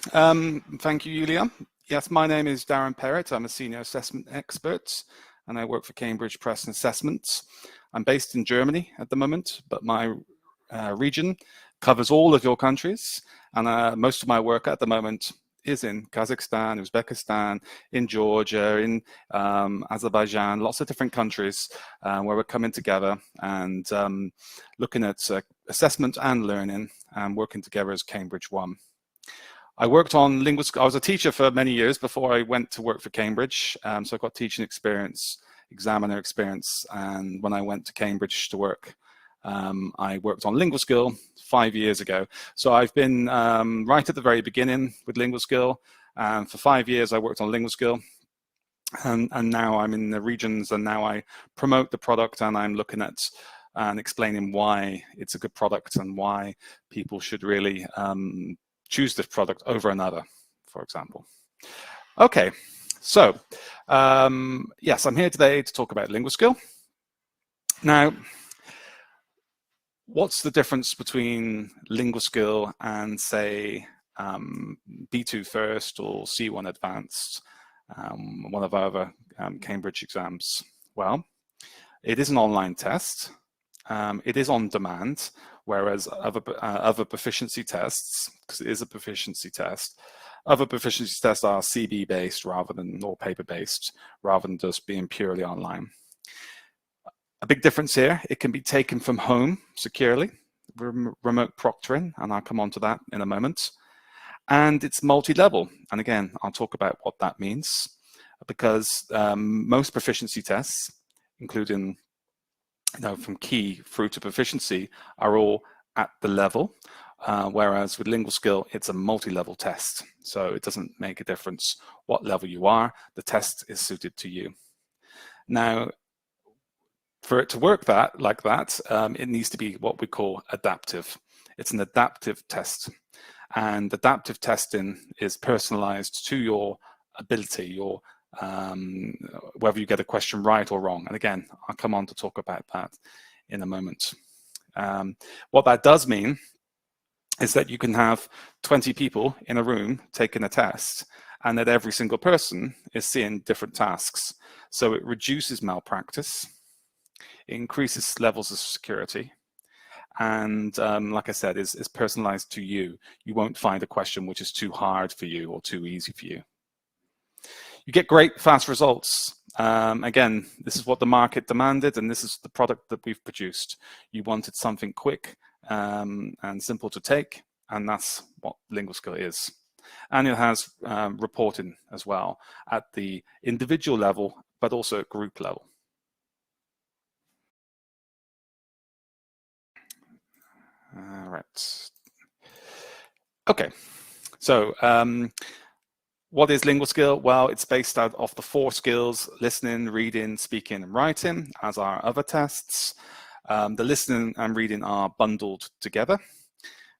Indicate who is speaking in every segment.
Speaker 1: Thank you, Julia. Yes, my name is Darren Perrett. I'm a senior assessment expert and I work for Cambridge Press and Assessments. I'm based in Germany at the moment, but my region covers all of your countries, and most of my work at the moment is in Kazakhstan, Uzbekistan, in Georgia, in Azerbaijan, lots of different countries where we're coming together and looking at assessment and learning and working together as Cambridge One. I worked on Linguaskill. I was a teacher for many years before I went to work for Cambridge, so I got teaching experience, examiner experience, and when I went to Cambridge to work, I worked on Linguaskill 5 years ago. So I've been right at the very beginning with Linguaskill, and for 5 years I worked on Linguaskill, and now I'm in the regions, and now I promote the product, and I'm looking at and explaining why it's a good product and why people should really choose this product over another, for example. Okay, so yes, I'm here today to talk about Linguaskill. Now, what's the difference between Linguaskill and, say, B2 First or C1 Advanced, one of our other Cambridge exams? Well, it is an online test. It is on demand, whereas other proficiency tests, because it is a proficiency test, other proficiency tests are CB-based rather than, or paper-based, rather than just being purely online. A big difference here, it can be taken from home securely, remote proctoring, and I'll come on to that in a moment. And it's multi-level, and again, I'll talk about what that means, because most proficiency tests, including from key through to proficiency, are all at the level, whereas with Linguaskill, it's a multi-level test. So it doesn't make a difference what level you are, the test is suited to you. Now, for it to work like that, it needs to be what we call adaptive. It's an adaptive test. And adaptive testing is personalized to your ability, whether you get a question right or wrong. And again, I'll come on to talk about that in a moment. What that does mean is that you can have 20 people in a room taking a test, and that every single person is seeing different tasks. So it reduces malpractice, it increases levels of security, and like I said, is personalized to you. You won't find a question which is too hard for you or too easy for you. You get great fast results. Again, this is what the market demanded, and this is the product that we've produced. You wanted something quick and simple to take, and that's what Linguaskill is. And it has reporting as well at the individual level, but also at group level. All right. Okay, so what is Linguaskill? Well, it's based out of the 4 skills: listening, reading, speaking, and writing, as are other tests. The listening and reading are bundled together.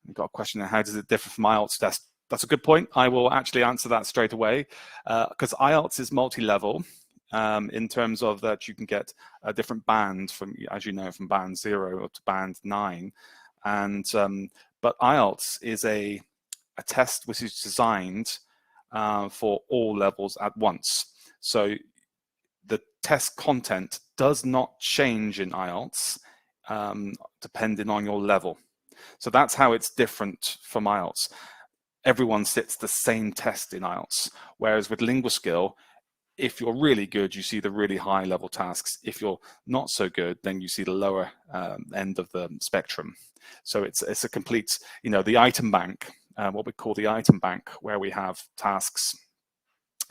Speaker 1: We've got a question, how does it differ from Ielts test? That's a good point. I will actually answer that straight away, because Ielts is multi-level in terms of that you can get a different band from, as you know, from band 0 to band 9. And but Ielts is a test which is designed for all levels at once. So the test content does not change in Ielts depending on your level. So that's how it's different from Ielts. Everyone sits the same test in Ielts, whereas with Linguaskill, if you're really good, you see the really high level tasks. If you're not so good, then you see the lower end of the spectrum. So it's a complete, the item bank, what we call the item bank, where we have tasks,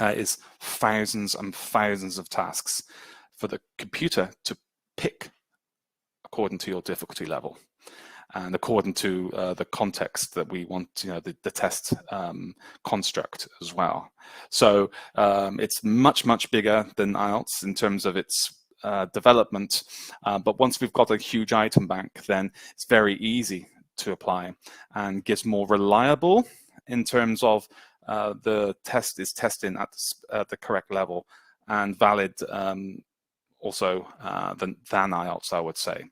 Speaker 1: is thousands and thousands of tasks for the computer to pick according to your difficulty level and according to the context that we want, the test construct as well. So it's much, much bigger than Ielts in terms of its development. But once we've got a huge item bank, then it's very easy to apply and gives more reliable in terms of the test is testing at the correct level and valid also than Ielts, I would say.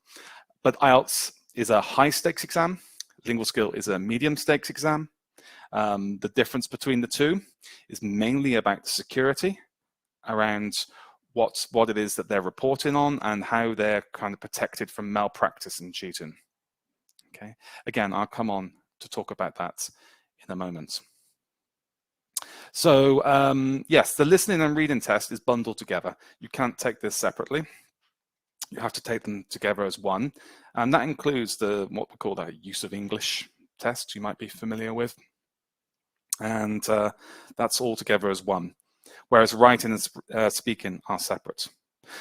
Speaker 1: But Ielts is a high stakes exam. Linguaskill is a medium stakes exam. The difference between the two is mainly about the security around what it is that they're reporting on and how they're kind of protected from malpractice and cheating. Okay, again, I'll come on to talk about that in a moment. So yes, the listening and reading test is bundled together. You can't take this separately. You have to take them together as one. And that includes what we call the use of English test you might be familiar with. And that's all together as one. Whereas writing and speaking are separate.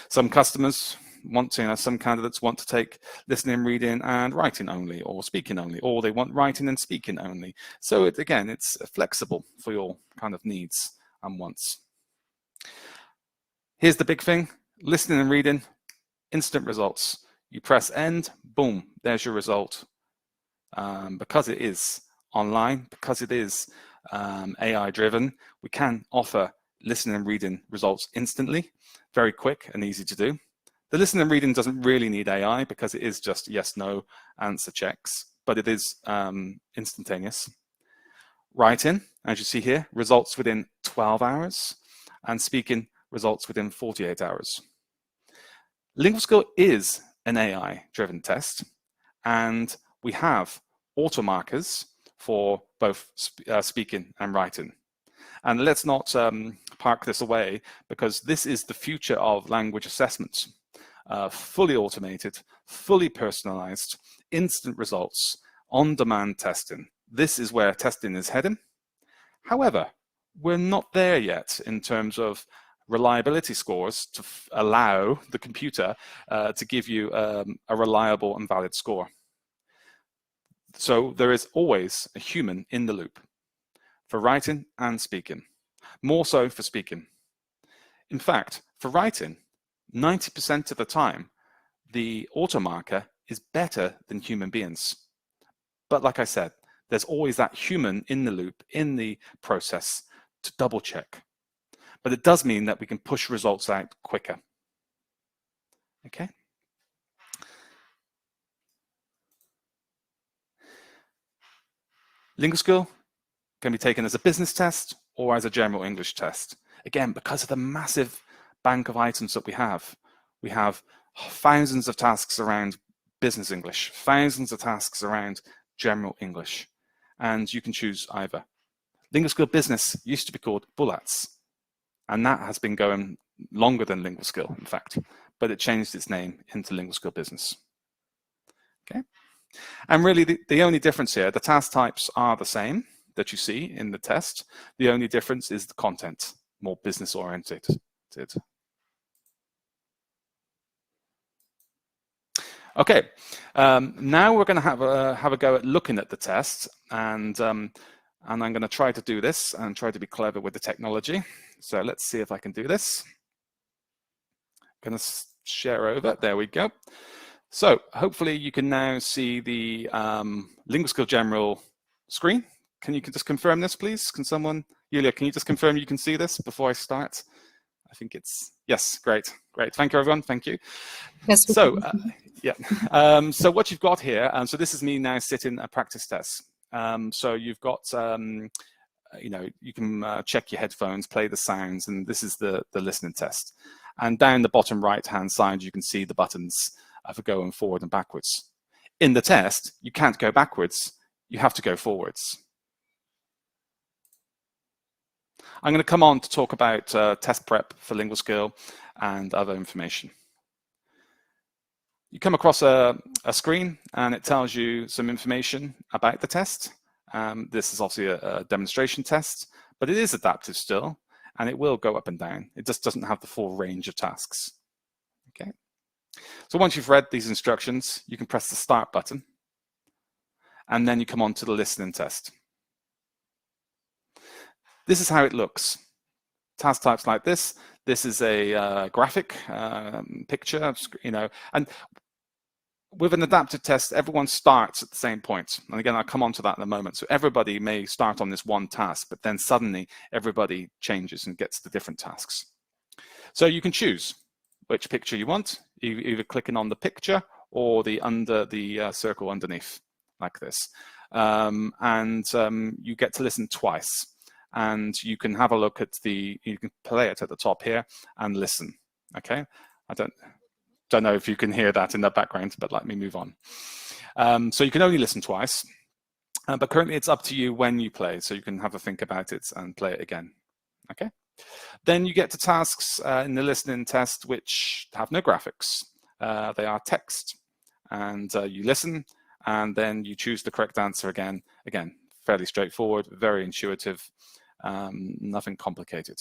Speaker 1: Some customers want to, some candidates want to take listening, reading, and writing only, or speaking only, or they want writing and speaking only. So again, it's flexible for your kind of needs and wants. Here's the big thing: listening and reading, instant results. You press end, boom, there's your result. Because it is online, because it is AI driven, we can offer listening and reading results instantly, very quick and easy to do. The listening and reading doesn't really need AI because it is just yes, no answer checks, but it is instantaneous. Writing, as you see here, results within 12 hours, and speaking results within 48 hours. Linguaskill is an AI-driven test, and we have auto markers for both speaking and writing. And let's not park this away, because this is the future of language assessment. Fully automated, fully personalized, instant results, on-demand testing. This is where testing is heading. However, we're not there yet in terms of reliability scores to allow the computer to give you a reliable and valid score. So there is always a human in the loop for writing and speaking, more so for speaking. In fact, for writing, 90% of the time, the auto marker is better than human beings. But like I said, there's always that human in the loop, in the process, to double check. But it does mean that we can push results out quicker. Okay? Linguaskill can be taken as a business test or as a general English test. Again, because of the massive bank of items that we have thousands of tasks around business English, thousands of tasks around general English, and you can choose either. Linguaskill Business used to be called Bullets, and that has been going longer than Linguaskill, in fact, but it changed its name into Linguaskill Business. Okay, and really the only difference here, the task types are the same that you see in the test. The only difference is the content, more business oriented. Okay, now we're going to have a go at looking at the test, and I'm going to try to do this and try to be clever with the technology. So let's see if I can do this. I'm going to share over. There we go. So hopefully you can now see the Linguaskill General screen. Can you just confirm this, please? Can someone, Yulia, can you just confirm you can see this before I start? I think it's, yes, great. Thank you, everyone. Thank you.
Speaker 2: Yes.
Speaker 1: So, yeah. So what you've got here, so this is me now sitting a practice test. So you've got, you know, you can check your headphones, play the sounds, and this is the listening test. And down the bottom right-hand side, you can see the buttons for going forward and backwards. In the test, you can't go backwards. You have to go forwards. I'm going to come on to talk about test prep for Linguaskill and other information. You come across a screen and it tells you some information about the test. This is obviously a demonstration test, but it is adaptive still, and it will go up and down. It just doesn't have the full range of tasks. Okay. So once you've read these instructions, you can press the start button, and then you come on to the listening test. This is how it looks. Task types like this. This is a graphic picture, you know, and with an adaptive test, everyone starts at the same point. And again, I'll come on to that in a moment. So everybody may start on this one task, but then suddenly everybody changes and gets the different tasks. So you can choose which picture you want, either clicking on the picture or the circle underneath, like this. you get to listen twice. And you can have a look at you can play it at the top here and listen. Okay, I don't know if you can hear that in the background, but let me move on. So you can only listen twice, but currently it's up to you when you play, so you can have a think about it and play it again. Okay. Then you get to tasks in the listening test which have no graphics. They are text, and you listen, and then you choose the correct answer again. Again, fairly straightforward, very intuitive, nothing complicated.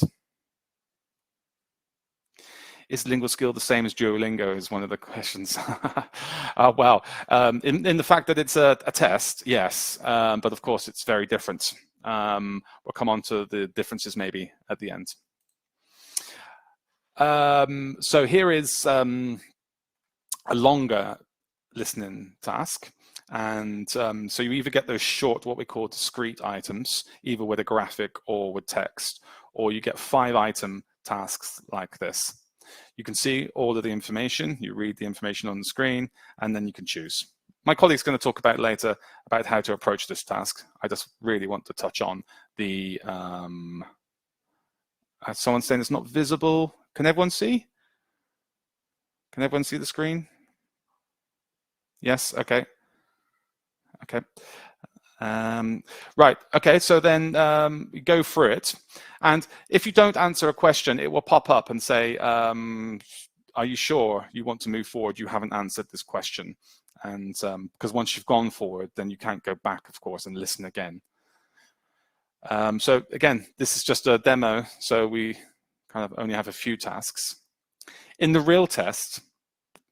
Speaker 1: Is Linguaskill the same as Duolingo is one of the questions. Well, in the fact that it's a test, yes, but of course it's very different. We'll come on to the differences maybe at the end. So here is a longer listening task. And so you either get those short, what we call discrete items, either with a graphic or with text, or you get 5-item tasks like this. You can see all of the information, you read the information on the screen, and then you can choose. My colleague's going to talk about later about how to approach this task. I just really want to touch on the, someone's saying it's not visible. Can everyone see? Can everyone see the screen? Yes, okay. Okay. Right, okay, so then go through it. And if you don't answer a question, it will pop up and say, are you sure you want to move forward? You haven't answered this question. And because once you've gone forward, then you can't go back, of course, and listen again. So again, this is just a demo, so we kind of only have a few tasks. In the real test,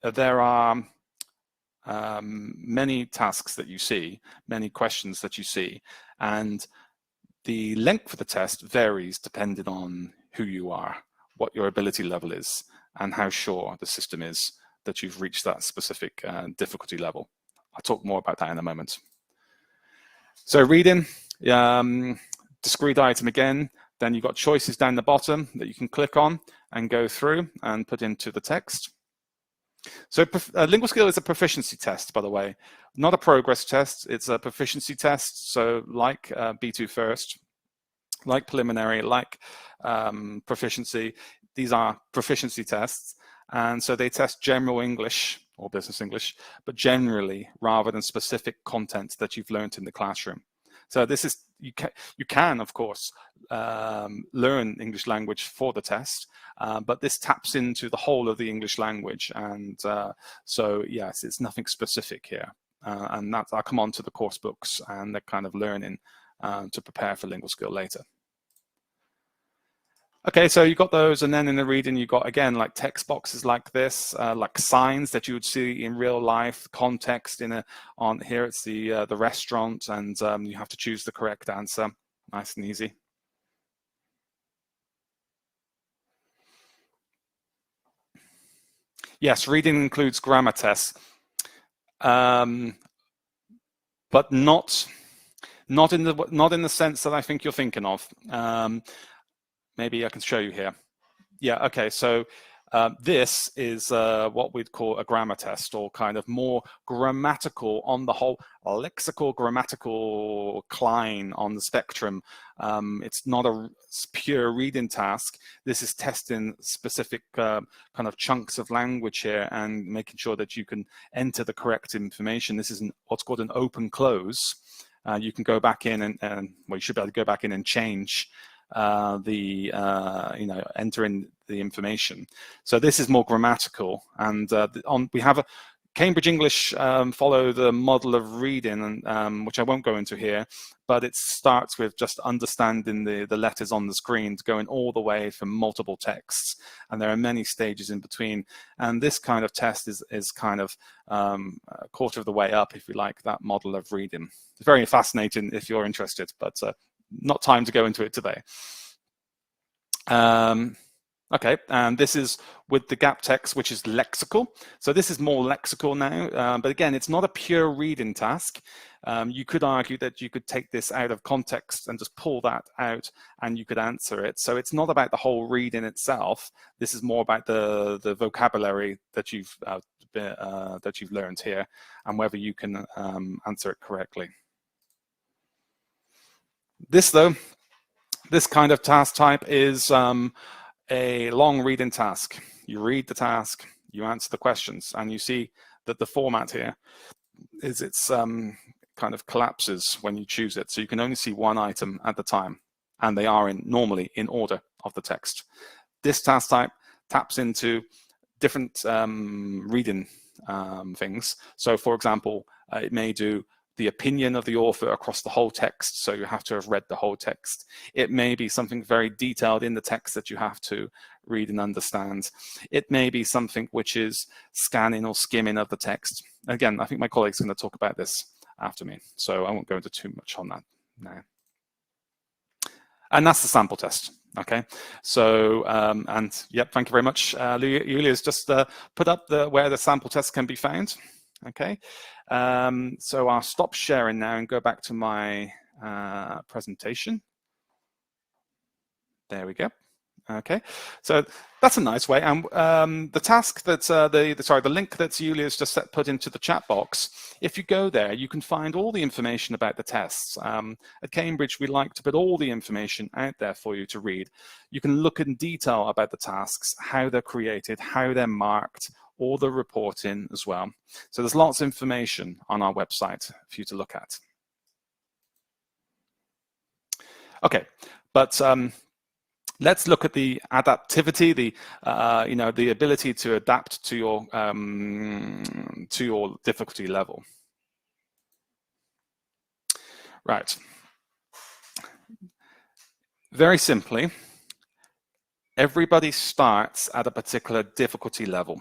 Speaker 1: there are many tasks that you see, many questions that you see, and the length of the test varies depending on who you are, what your ability level is, and how sure the system is that you've reached that specific difficulty level. I'll talk more about that in a moment. So reading, discrete item again, then you've got choices down the bottom that you can click on and go through and put into the text. So Linguaskill is a proficiency test, by the way, not a progress test. It's a proficiency test. So like B2 First, like preliminary, like proficiency, these are proficiency tests. And so they test general English or business English, but generally rather than specific content that you've learned in the classroom. So this is, you can of course, learn English language for the test, but this taps into the whole of the English language. And so, yes, it's nothing specific here. And that, I'll come on to the course books and the kind of learning to prepare for Linguaskill later. Okay, so you got those, and then in the reading you got, again, like text boxes like this, like signs that you would see in real life, context on here it's the restaurant, and you have to choose the correct answer. Nice and easy. Yes, reading includes grammar tests, but not in the sense that I think you're thinking of. Maybe I can show you here. Yeah, okay, so this is what we'd call a grammar test, or kind of more grammatical on the whole, lexical grammatical line on the spectrum. It's not a pure reading task. This is testing specific kind of chunks of language here and making sure that you can enter the correct information. This is what's called an open close. You can go back in and well, you should be able to go back in and change entering the information. So this is more grammatical, and we have a Cambridge English follow the model of reading, and which I won't go into here, but it starts with just understanding the letters on the screen, going all the way from multiple texts, and there are many stages in between. And this kind of test is kind of a quarter of the way up, if you like, that model of reading. It's very fascinating if you're interested, but not time to go into it today. Okay, and this is with the gap text, which is lexical. So this is more lexical now, but again, it's not a pure reading task. You could argue that you could take this out of context and just pull that out and you could answer it. So it's not about the whole reading itself. This is more about the vocabulary that you've learned here and whether you can answer it correctly. This though, this kind of task type is a long reading task. You read the task, you answer the questions, and you see that the format here is it's kind of collapses when you choose it. So you can only see one item at the time, and they are normally in order of the text. This task type taps into different reading things. So for example, it may do the opinion of the author across the whole text, so you have to have read the whole text. It may be something very detailed in the text that you have to read and understand. It may be something which is scanning or skimming of the text. Again, I think my colleague's going to talk about this after me, so I won't go into too much on that now. And that's the sample test. Okay, so and yep, thank you very much. Julia's just put up where the sample test can be found. Okay, so I'll stop sharing now and go back to my presentation. There we go. Okay, so that's a nice way. And the task that's the link that Julia's just put into the chat box. If you go there, you can find all the information about the tests. At Cambridge, we like to put all the information out there for you to read. You can look in detail about the tasks, how they're created, how they're marked, all the reporting as well. So there's lots of information on our website for you to look at. Okay, but let's look at the adaptivity, the ability to adapt to your difficulty level. Right. Very simply, everybody starts at a particular difficulty level.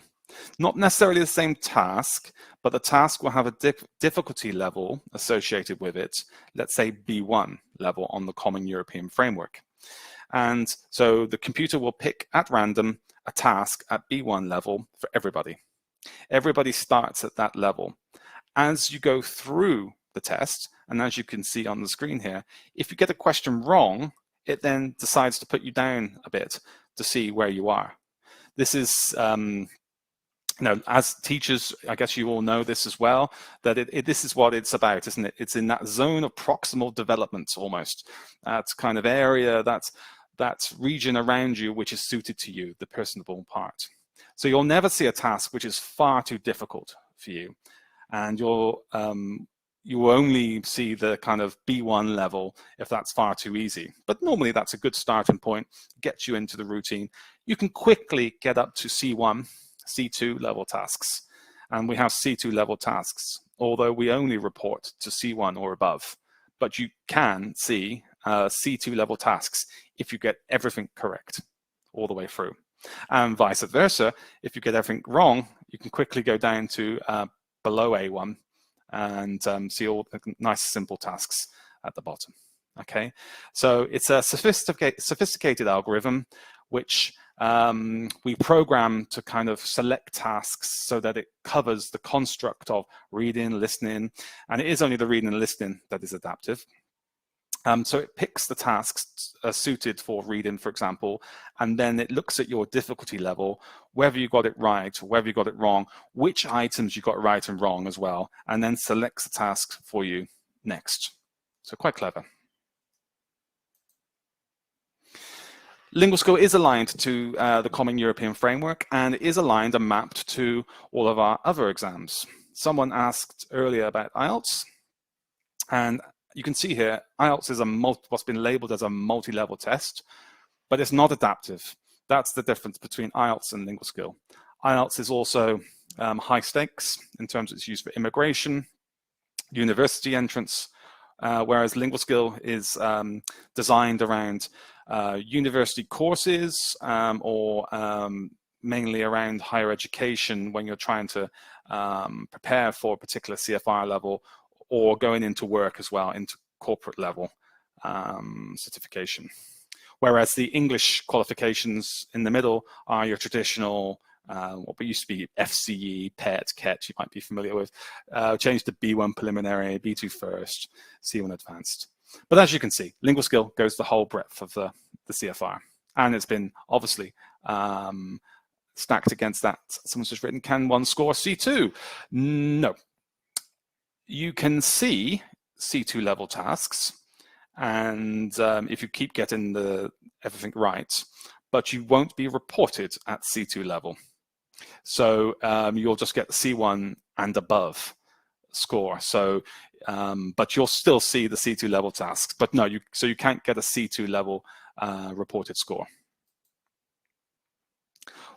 Speaker 1: Not necessarily the same task, but the task will have a difficulty level associated with it, let's say B1 level on the Common European Framework. And so the computer will pick at random a task at B1 level for everybody. Everybody starts at that level. As you go through the test, and as you can see on the screen here, if you get a question wrong, it then decides to put you down a bit to see where you are. This is, as teachers, I guess you all know this as well, that this is what it's about, isn't it? It's in that zone of proximal development almost. That's kind of area, that region around you which is suited to you, the personable part. So you'll never see a task which is far too difficult for you, and you will only see the kind of B1 level if that's far too easy. But normally that's a good starting point, gets you into the routine. You can quickly get up to C1, C2 level tasks, and we have C2 level tasks, although we only report to C1 or above. But you can see C2 level tasks if you get everything correct all the way through. And vice versa, if you get everything wrong, you can quickly go down to below A1 and see all the nice simple tasks at the bottom. Okay, so it's a sophisticated algorithm which we program to kind of select tasks so that it covers the construct of reading, listening, and it is only the reading and listening that is adaptive. So it picks the tasks suited for reading, for example, and then it looks at your difficulty level, whether you got it right or whether you got it wrong, which items you got right and wrong as well, and then selects the task for you next. So quite clever. Linguaskill is aligned to the Common European Framework, and is aligned and mapped to all of our other exams. Someone asked earlier about Ielts, and you can see here, Ielts is what's been labeled as a multi-level test, but it's not adaptive. That's the difference between Ielts and Linguaskill. Ielts is also high stakes in terms of its use for immigration, university entrance, whereas Linguaskill is designed around university courses or mainly around higher education when you're trying to prepare for a particular CFR level, or going into work as well, into corporate level certification. Whereas the English qualifications in the middle are your traditional, what used to be FCE, PET, KET, you might be familiar with, changed to B1 preliminary, B2 first, C1 advanced. But as you can see, Linguaskill goes the whole breadth of the CFR. And it's been obviously stacked against that. Someone's just written, can one score C2? No. You can see C2 level tasks, and if you keep getting everything right, but you won't be reported at C2 level. So you'll just get the C1 and above score. So, but you'll still see the C2 level tasks. But no, so you can't get a C2 level reported score.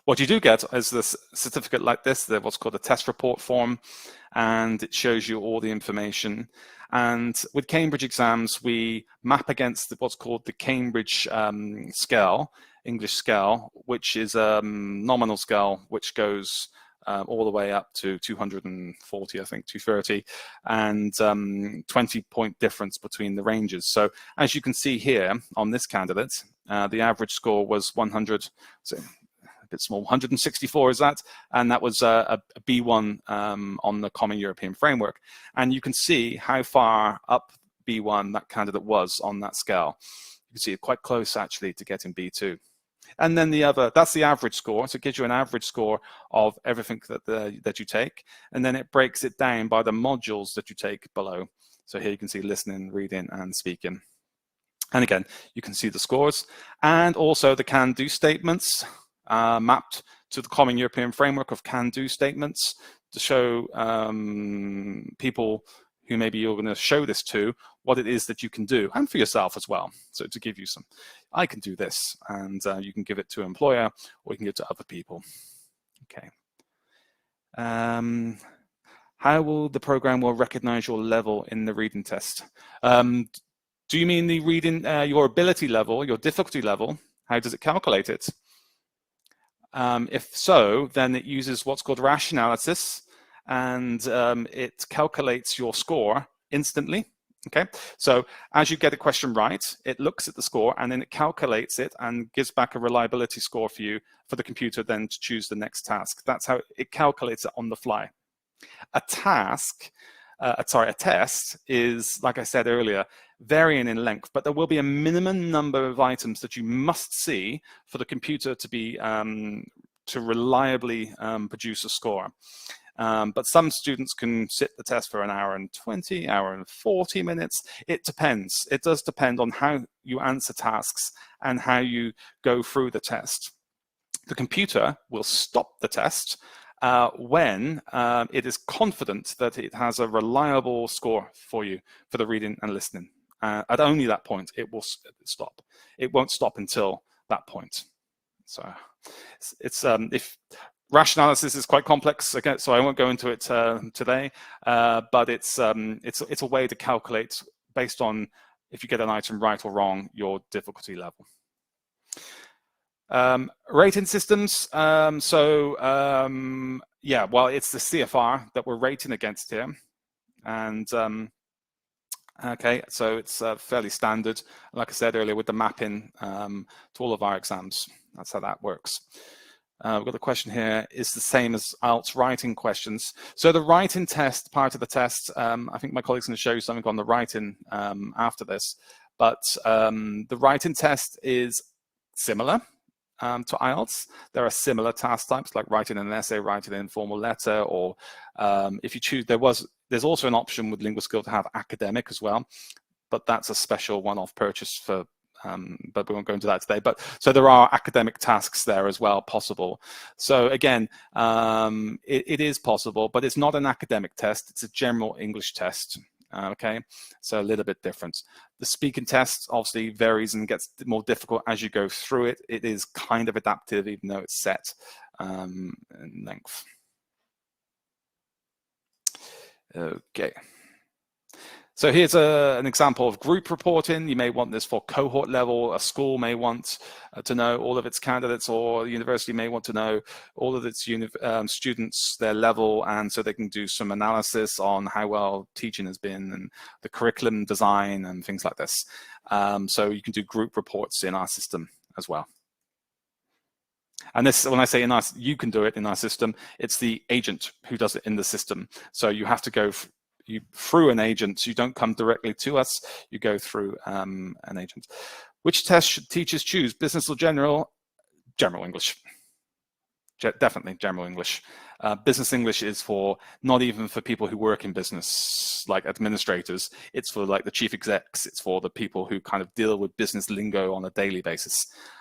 Speaker 1: What you do get is this certificate like this, what's called a test report form, and it shows you all the information. And with Cambridge exams, we map against what's called the Cambridge scale, English scale, which is a nominal scale, which goes all the way up to 240, I think, 230, and 20-point difference between the ranges. So as you can see here on this candidate, the average score was 100, so a bit small, 164 is that, and that was a B1 on the Common European Framework. And you can see how far up B1 that candidate was on that scale. You can see it quite close actually to getting B2. And then the other, that's the average score. So it gives you an average score of everything that you take. And then it breaks it down by the modules that you take below. So here you can see listening, reading, and speaking. And again, you can see the scores and also the can-do statements mapped to the Common European Framework of can-do statements to show people who maybe you're going to show this to what it is that you can do, and for yourself as well. So to give you some, I can do this, and you can give it to an employer or you can give it to other people. Okay. How will the program recognize your level in the reading test? Do you mean the reading, your ability level, your difficulty level? How does it calculate it? If so, then it uses what's called rash analysis, and it calculates your score instantly. Okay, so as you get a question right, it looks at the score and then it calculates it and gives back a reliability score for you, for the computer then to choose the next task. That's how it calculates it on the fly. A test is, like I said earlier, varying in length, but there will be a minimum number of items that you must see for the computer to be to reliably produce a score. But some students can sit the test for an hour and 20, hour and 40 minutes. It depends. It does depend on how you answer tasks and how you go through the test. The computer will stop the test when it is confident that it has a reliable score for you for the reading and listening. At only that point, it will stop. It won't stop until that point. So it's if rash analysis is quite complex, again, so I won't go into it today. But it's a way to calculate based on if you get an item right or wrong, your difficulty level. Rating systems. Yeah, well, it's the CFR that we're rating against here, and okay, so it's fairly standard, like I said earlier, with the mapping to all of our exams. That's how that works. We've got a question here, is the same as Ielts writing questions. So the writing test, part of the test, I think my colleague's going to show you something on the writing after this, but the writing test is similar to Ielts. There are similar task types like writing an essay, writing an informal letter, or if you choose, there's also an option with Linguaskill to have academic as well, but that's a special one-off purchase for, but we won't go into that today. But so there are academic tasks there as well possible. So again, it is possible, but it's not an academic test. It's a general English test. Okay, so a little bit different. The speaking test obviously varies and gets more difficult as you go through it. It is kind of adaptive, even though it's set in length. Okay. So here's an example of group reporting. You may want this for cohort level. A school may want to know all of its candidates, or a university may want to know all of its students, their level, and so they can do some analysis on how well teaching has been and the curriculum design and things like this. So you can do group reports in our system as well. And this, when I say in our, you can do it in our system, it's the agent who does it in the system. So you have to go through an agent. So you don't come directly to us, you go through an agent. Which test should teachers choose, business or general? General English. Definitely general English. Business English is for not even for people who work in business, like administrators. It's for like the chief execs. It's for the people who kind of deal with business lingo on a daily basis.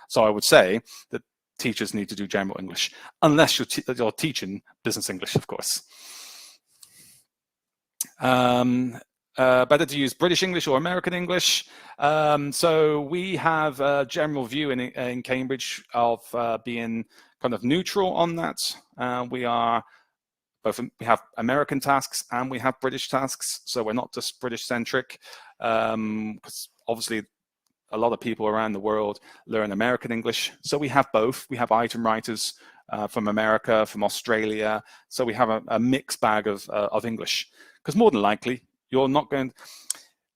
Speaker 1: So I would say that teachers need to do general English, unless you're teaching business English, of course. Better to use British English or American English. So we have a general view in Cambridge of being kind of neutral on that. We have American tasks and we have British tasks, so we're not just British centric, because obviously a lot of people around the world learn American English. So we have both. We have item writers from America, from Australia. So we have a mixed bag of English, because more than likely you're not going.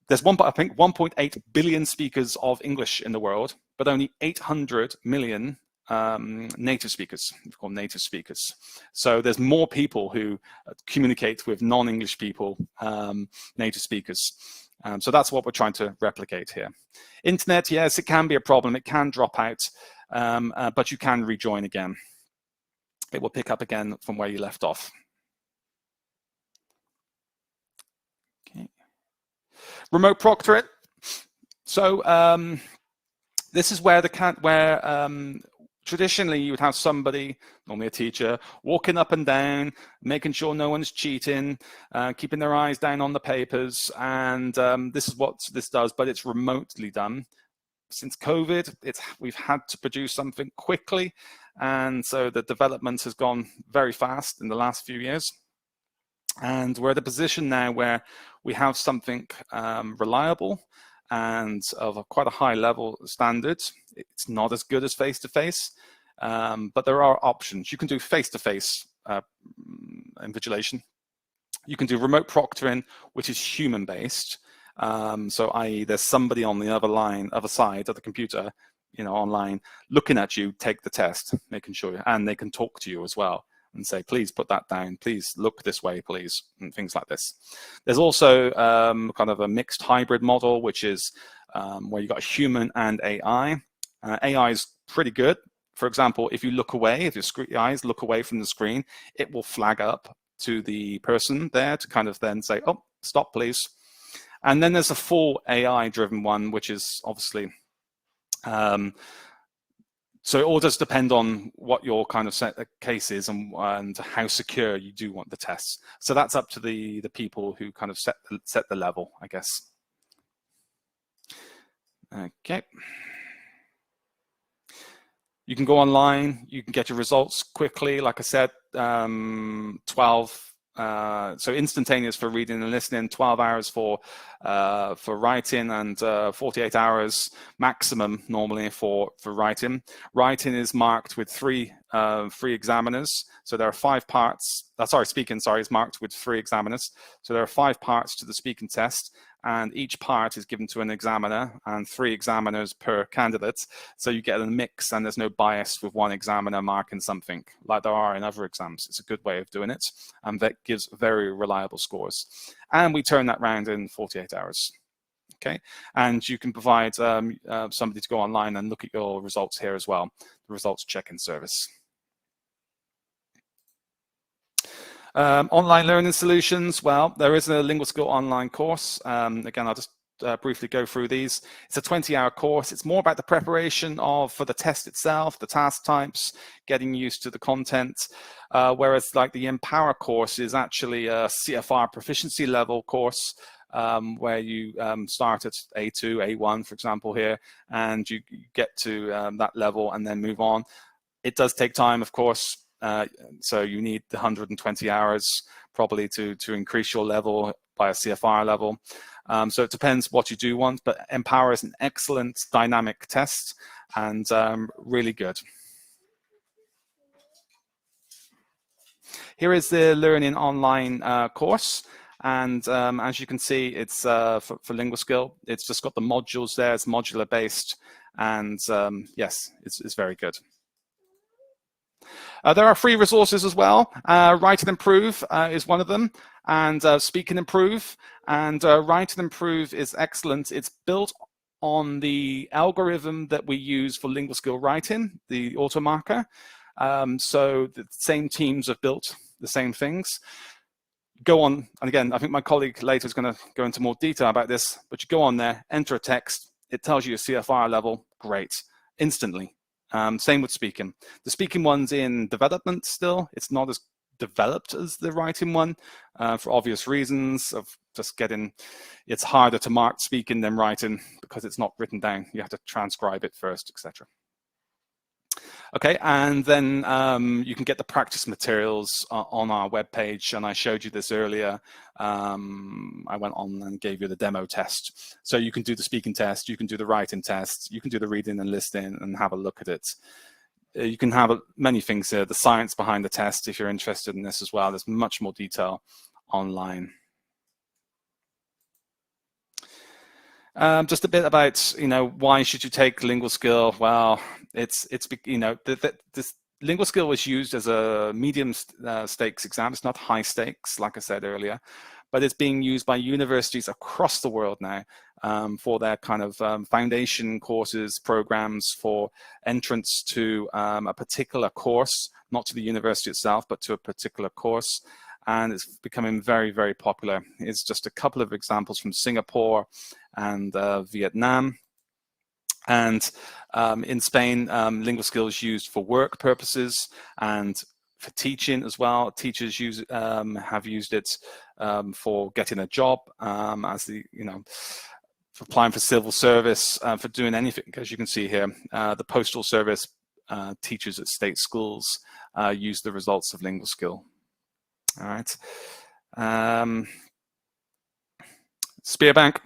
Speaker 1: There's I think 1.8 billion speakers of English in the world, but only 800 million native speakers, we call native speakers. So there's more people who communicate with non-English people, native speakers. So that's what we're trying to replicate here. Internet, yes, it can be a problem. It can drop out, but you can rejoin again. It will pick up again from where you left off. Okay. Remote proctor it. So this is where traditionally you would have somebody, normally a teacher, walking up and down, making sure no one's cheating, keeping their eyes down on the papers, and this is what this does, but it's remotely done. Since COVID, we've had to produce something quickly, and so the development has gone very fast in the last few years. And we're at a position now where we have something reliable and of quite a high level standard. It's not as good as face-to-face, but there are options. You can do face-to-face invigilation. You can do remote proctoring, which is human-based. So i.e. there's somebody on the other side of the computer, online, looking at you take the test, making sure, and they can talk to you as well and say, please put that down, please look this way, please, and things like this. There's also kind of a mixed hybrid model, which is where you've got human and AI. AI is pretty good. For example, if you look away, if your eyes look away from the screen, it will flag up to the person there to kind of then say, oh, stop, please. And then there's a full AI-driven one, which is obviously, so it all does depend on what your kind of case is and how secure you do want the tests. So that's up to the people who kind of set the level, I guess. Okay. You can go online, you can get your results quickly. Like I said, 12, so instantaneous for reading and listening, 12 hours for writing, and 48 hours maximum normally for writing. Writing is marked with three examiners. So there are 5 parts. Speaking is marked with 3 examiners. So there are 5 parts to the speaking test, and each part is given to an examiner and 3 examiners per candidate. So you get a mix, and there's no bias with one examiner marking something like there are in other exams. It's a good way of doing it, and that gives very reliable scores. And we turn that round in 48 hours. Okay, and you can provide somebody to go online and look at your results here as well, the results check-in service. Online learning solutions. Well, there is a Linguaskill online course. Again, I'll just briefly go through these. It's a 20-hour course. It's more about the preparation for the test itself, the task types, getting used to the content, whereas like the Empower course is actually a CFR proficiency level course, where you start at A2, A1, for example here, and you get to that level and then move on. It does take time, of course. So you need the 120 hours probably to increase your level by a CFR level. So it depends what you do want, but Empower is an excellent dynamic test and really good. Here is the Learning Online course. And as you can see, it's for Linguaskill. It's just got the modules there. It's modular based. And yes, it's very good. There are free resources as well. Write and Improve is one of them, and Speak and Improve. And Write and Improve is excellent. It's built on the algorithm that we use for Linguaskill writing, the auto marker. So the same teams have built the same things. Go on, and again, I think my colleague later is going to go into more detail about this, but you go on there, enter a text, it tells you your CFR level, great, instantly. Same with speaking. The speaking one's in development still. It's not as developed as the writing one for obvious reasons of just getting, it's harder to mark speaking than writing because it's not written down. You have to transcribe it first, etc. Okay, and then you can get the practice materials on our webpage, and I showed you this earlier. I went on and gave you the demo test. So you can do the speaking test, you can do the writing test, you can do the reading and listening and have a look at it. You can have many things here, the science behind the test if you're interested in this as well. There's much more detail online. Just a bit about, why should you take Linguaskill? Well, it's this Linguaskill was used as a medium stakes exam. It's not high stakes, like I said earlier, but it's being used by universities across the world now for their kind of foundation courses, programs for entrance to a particular course, not to the university itself, but to a particular course. And it's becoming very, very popular. It's just a couple of examples from Singapore and Vietnam. And in Spain, Linguaskill is used for work purposes and for teaching as well. Teachers have used it for getting a job, as for applying for civil service, for doing anything. As you can see here, the postal service teachers at state schools use the results of Linguaskill. All right. Spearbank,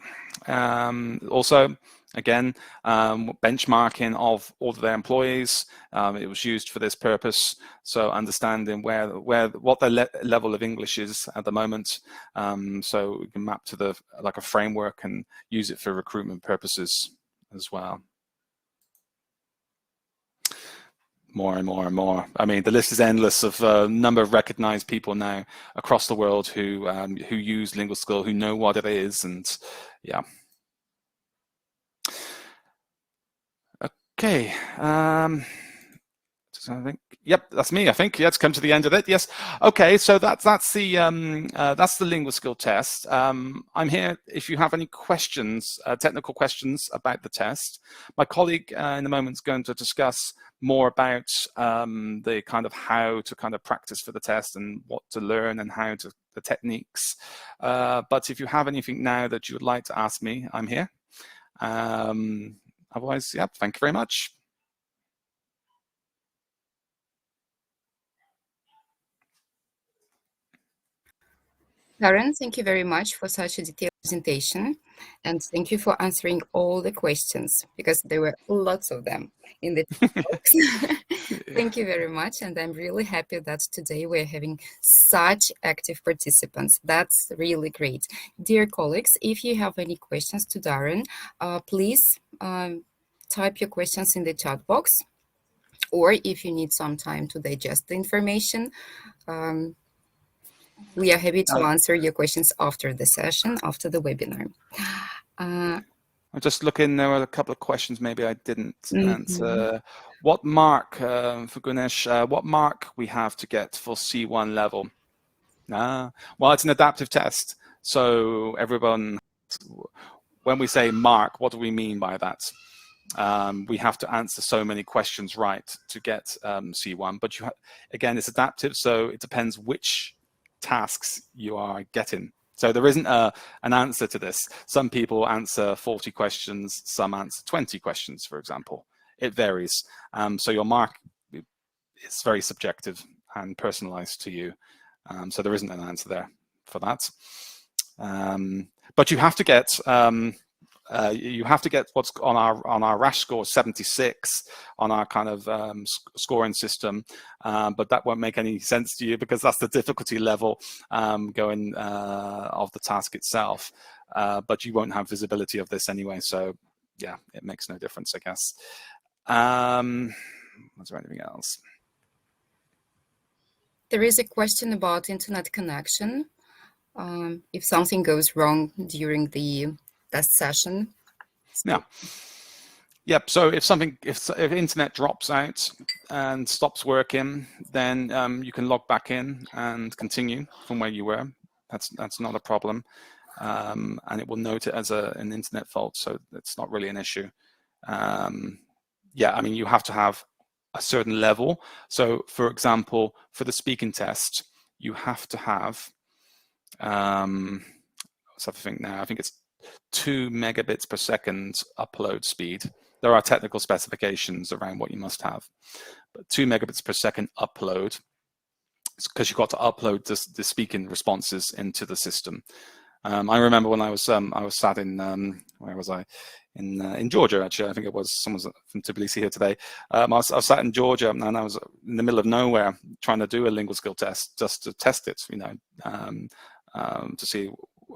Speaker 1: also, again, benchmarking of all of their employees. It was used for this purpose. So understanding what their level of English is at the moment. So we can map to like a framework and use it for recruitment purposes as well. More and more and more. I mean, the list is endless of a number of recognized people now across the world who use Linguaskill, who know what it is, and yeah. Okay. So I think, yep, that's me. I think it's come to the end of it. Yes. Okay. So that's the Linguaskill test. I'm here if you have any questions, technical questions about the test. My colleague in a moment is going to discuss more about the kind of how to kind of practice for the test and what to learn and how to the techniques. But if you have anything now that you would like to ask me, I'm here. Otherwise, yeah, thank you very much.
Speaker 2: Karen, thank you very much for such a detailed presentation, and thank you for answering all the questions, because there were lots of them in the box. Thank you very much, and I'm really happy that today we're having such active participants. That's really great. Dear colleagues, if you have any questions to Darren, please type your questions in the chat box, or if you need some time to digest the information, we are happy to answer your questions after the session, after the webinar.
Speaker 1: I'm just looking, there were a couple of questions maybe I didn't answer. What mark, for Ganesh, what mark we have to get for C1 level? Well, it's an adaptive test. So everyone, when we say mark, what do we mean by that? We have to answer so many questions right to get C1, but again, it's adaptive, so it depends which tasks you are getting. So there isn't an answer to this. Some people answer 40 questions, some answer 20 questions, for example. It varies. So your mark is very subjective and personalized to you. So there isn't an answer there for that. But you have to get what's on our RASH score 76 on our kind of scoring system, but that won't make any sense to you because that's the difficulty level going of the task itself. But you won't have visibility of this anyway, so yeah, it makes no difference, I guess. Was there anything else?
Speaker 2: There is a question about internet connection. If something goes wrong during the test session.
Speaker 1: Yeah. Yep. So if internet drops out and stops working, then you can log back in and continue from where you were. That's not a problem, and it will note it as an internet fault, so it's not really an issue. Yeah, I mean, you have to have a certain level. So, for example, for the speaking test, you have to have. Let's have a think now. I think it's 2 megabits per second upload speed. There are technical specifications around what you must have, but 2 megabits per second upload, because you've got to upload the speaking responses into the system. I remember when I was sat in where was I? In Georgia, actually. I think it was someone from Tbilisi here today. I was sat in Georgia, and I was in the middle of nowhere trying to do a Linguaskill test just to test it, to see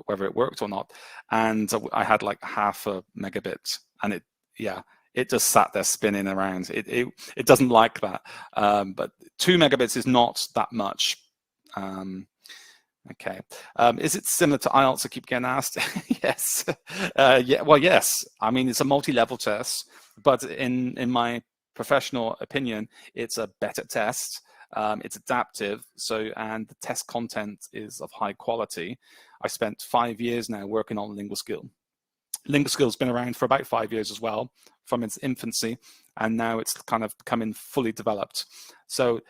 Speaker 1: whether it worked or not. And I had like 0.5 megabit, and it just sat there spinning around. It doesn't like that. But 2 megabits is not that much. Okay. Is it similar to Ielts? I keep getting asked. Yes. Yeah. Well, yes. I mean, it's a multi-level test, but in my professional opinion, it's a better test. It's adaptive, and the test content is of high quality. I spent 5 years now working on Linguaskill. Linguaskill has been around for about 5 years as well, from its infancy, and now it's kind of becoming fully developed. So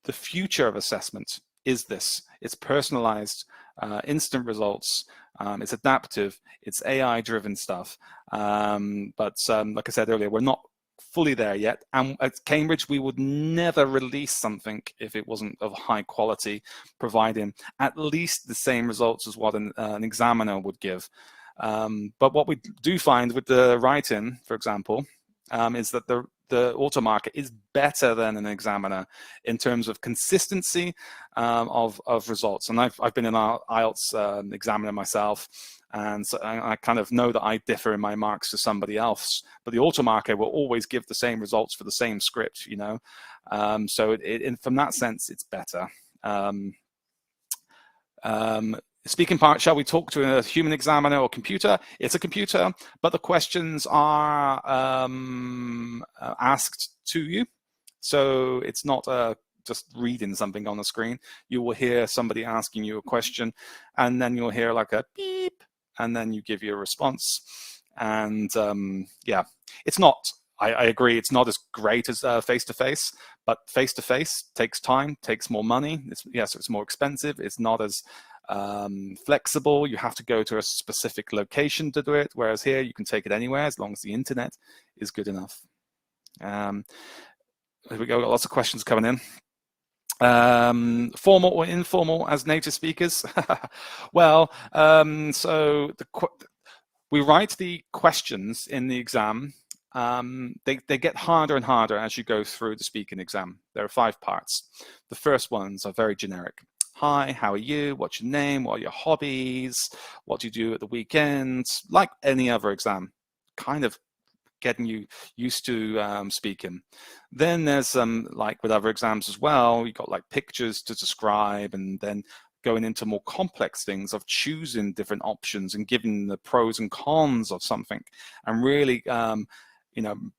Speaker 1: the future of assessment is this. It's personalized, instant results. It's adaptive. It's AI-driven stuff. But like I said earlier, we're not fully there yet. And at Cambridge, we would never release something if it wasn't of high quality, providing at least the same results as what an examiner would give. But what we do find with the writing, for example, is that the automarker is better than an examiner in terms of consistency of results. And I've been an IELTS examiner myself, and so I kind of know that I differ in my marks to somebody else. But the automarker will always give the same results for the same script, So from that sense, it's better. Speaking part, shall we talk to a human examiner or computer? It's a computer, but the questions are asked to you. So it's not just reading something on the screen. You will hear somebody asking you a question, and then you'll hear like a beep, and then you give your response. And yeah, it's not, I agree, it's not as great as face-to-face, but face-to-face takes time, takes more money. So it's more expensive. It's not as flexible. You have to go to a specific location to do it, whereas here you can take it anywhere as long as the internet is good enough. Here we go, got lots of questions coming in. Formal or informal as native speakers? Well, so we write the questions in the exam. They get harder and harder as you go through the speaking exam. There are 5 parts. The first ones are very generic. Hi, how are you? What's your name? What are your hobbies? What do you do at the weekends? Like any other exam, kind of getting you used to speaking. Then there's like with other exams as well, you've got like pictures to describe, and then going into more complex things of choosing different options and giving the pros and cons of something, and really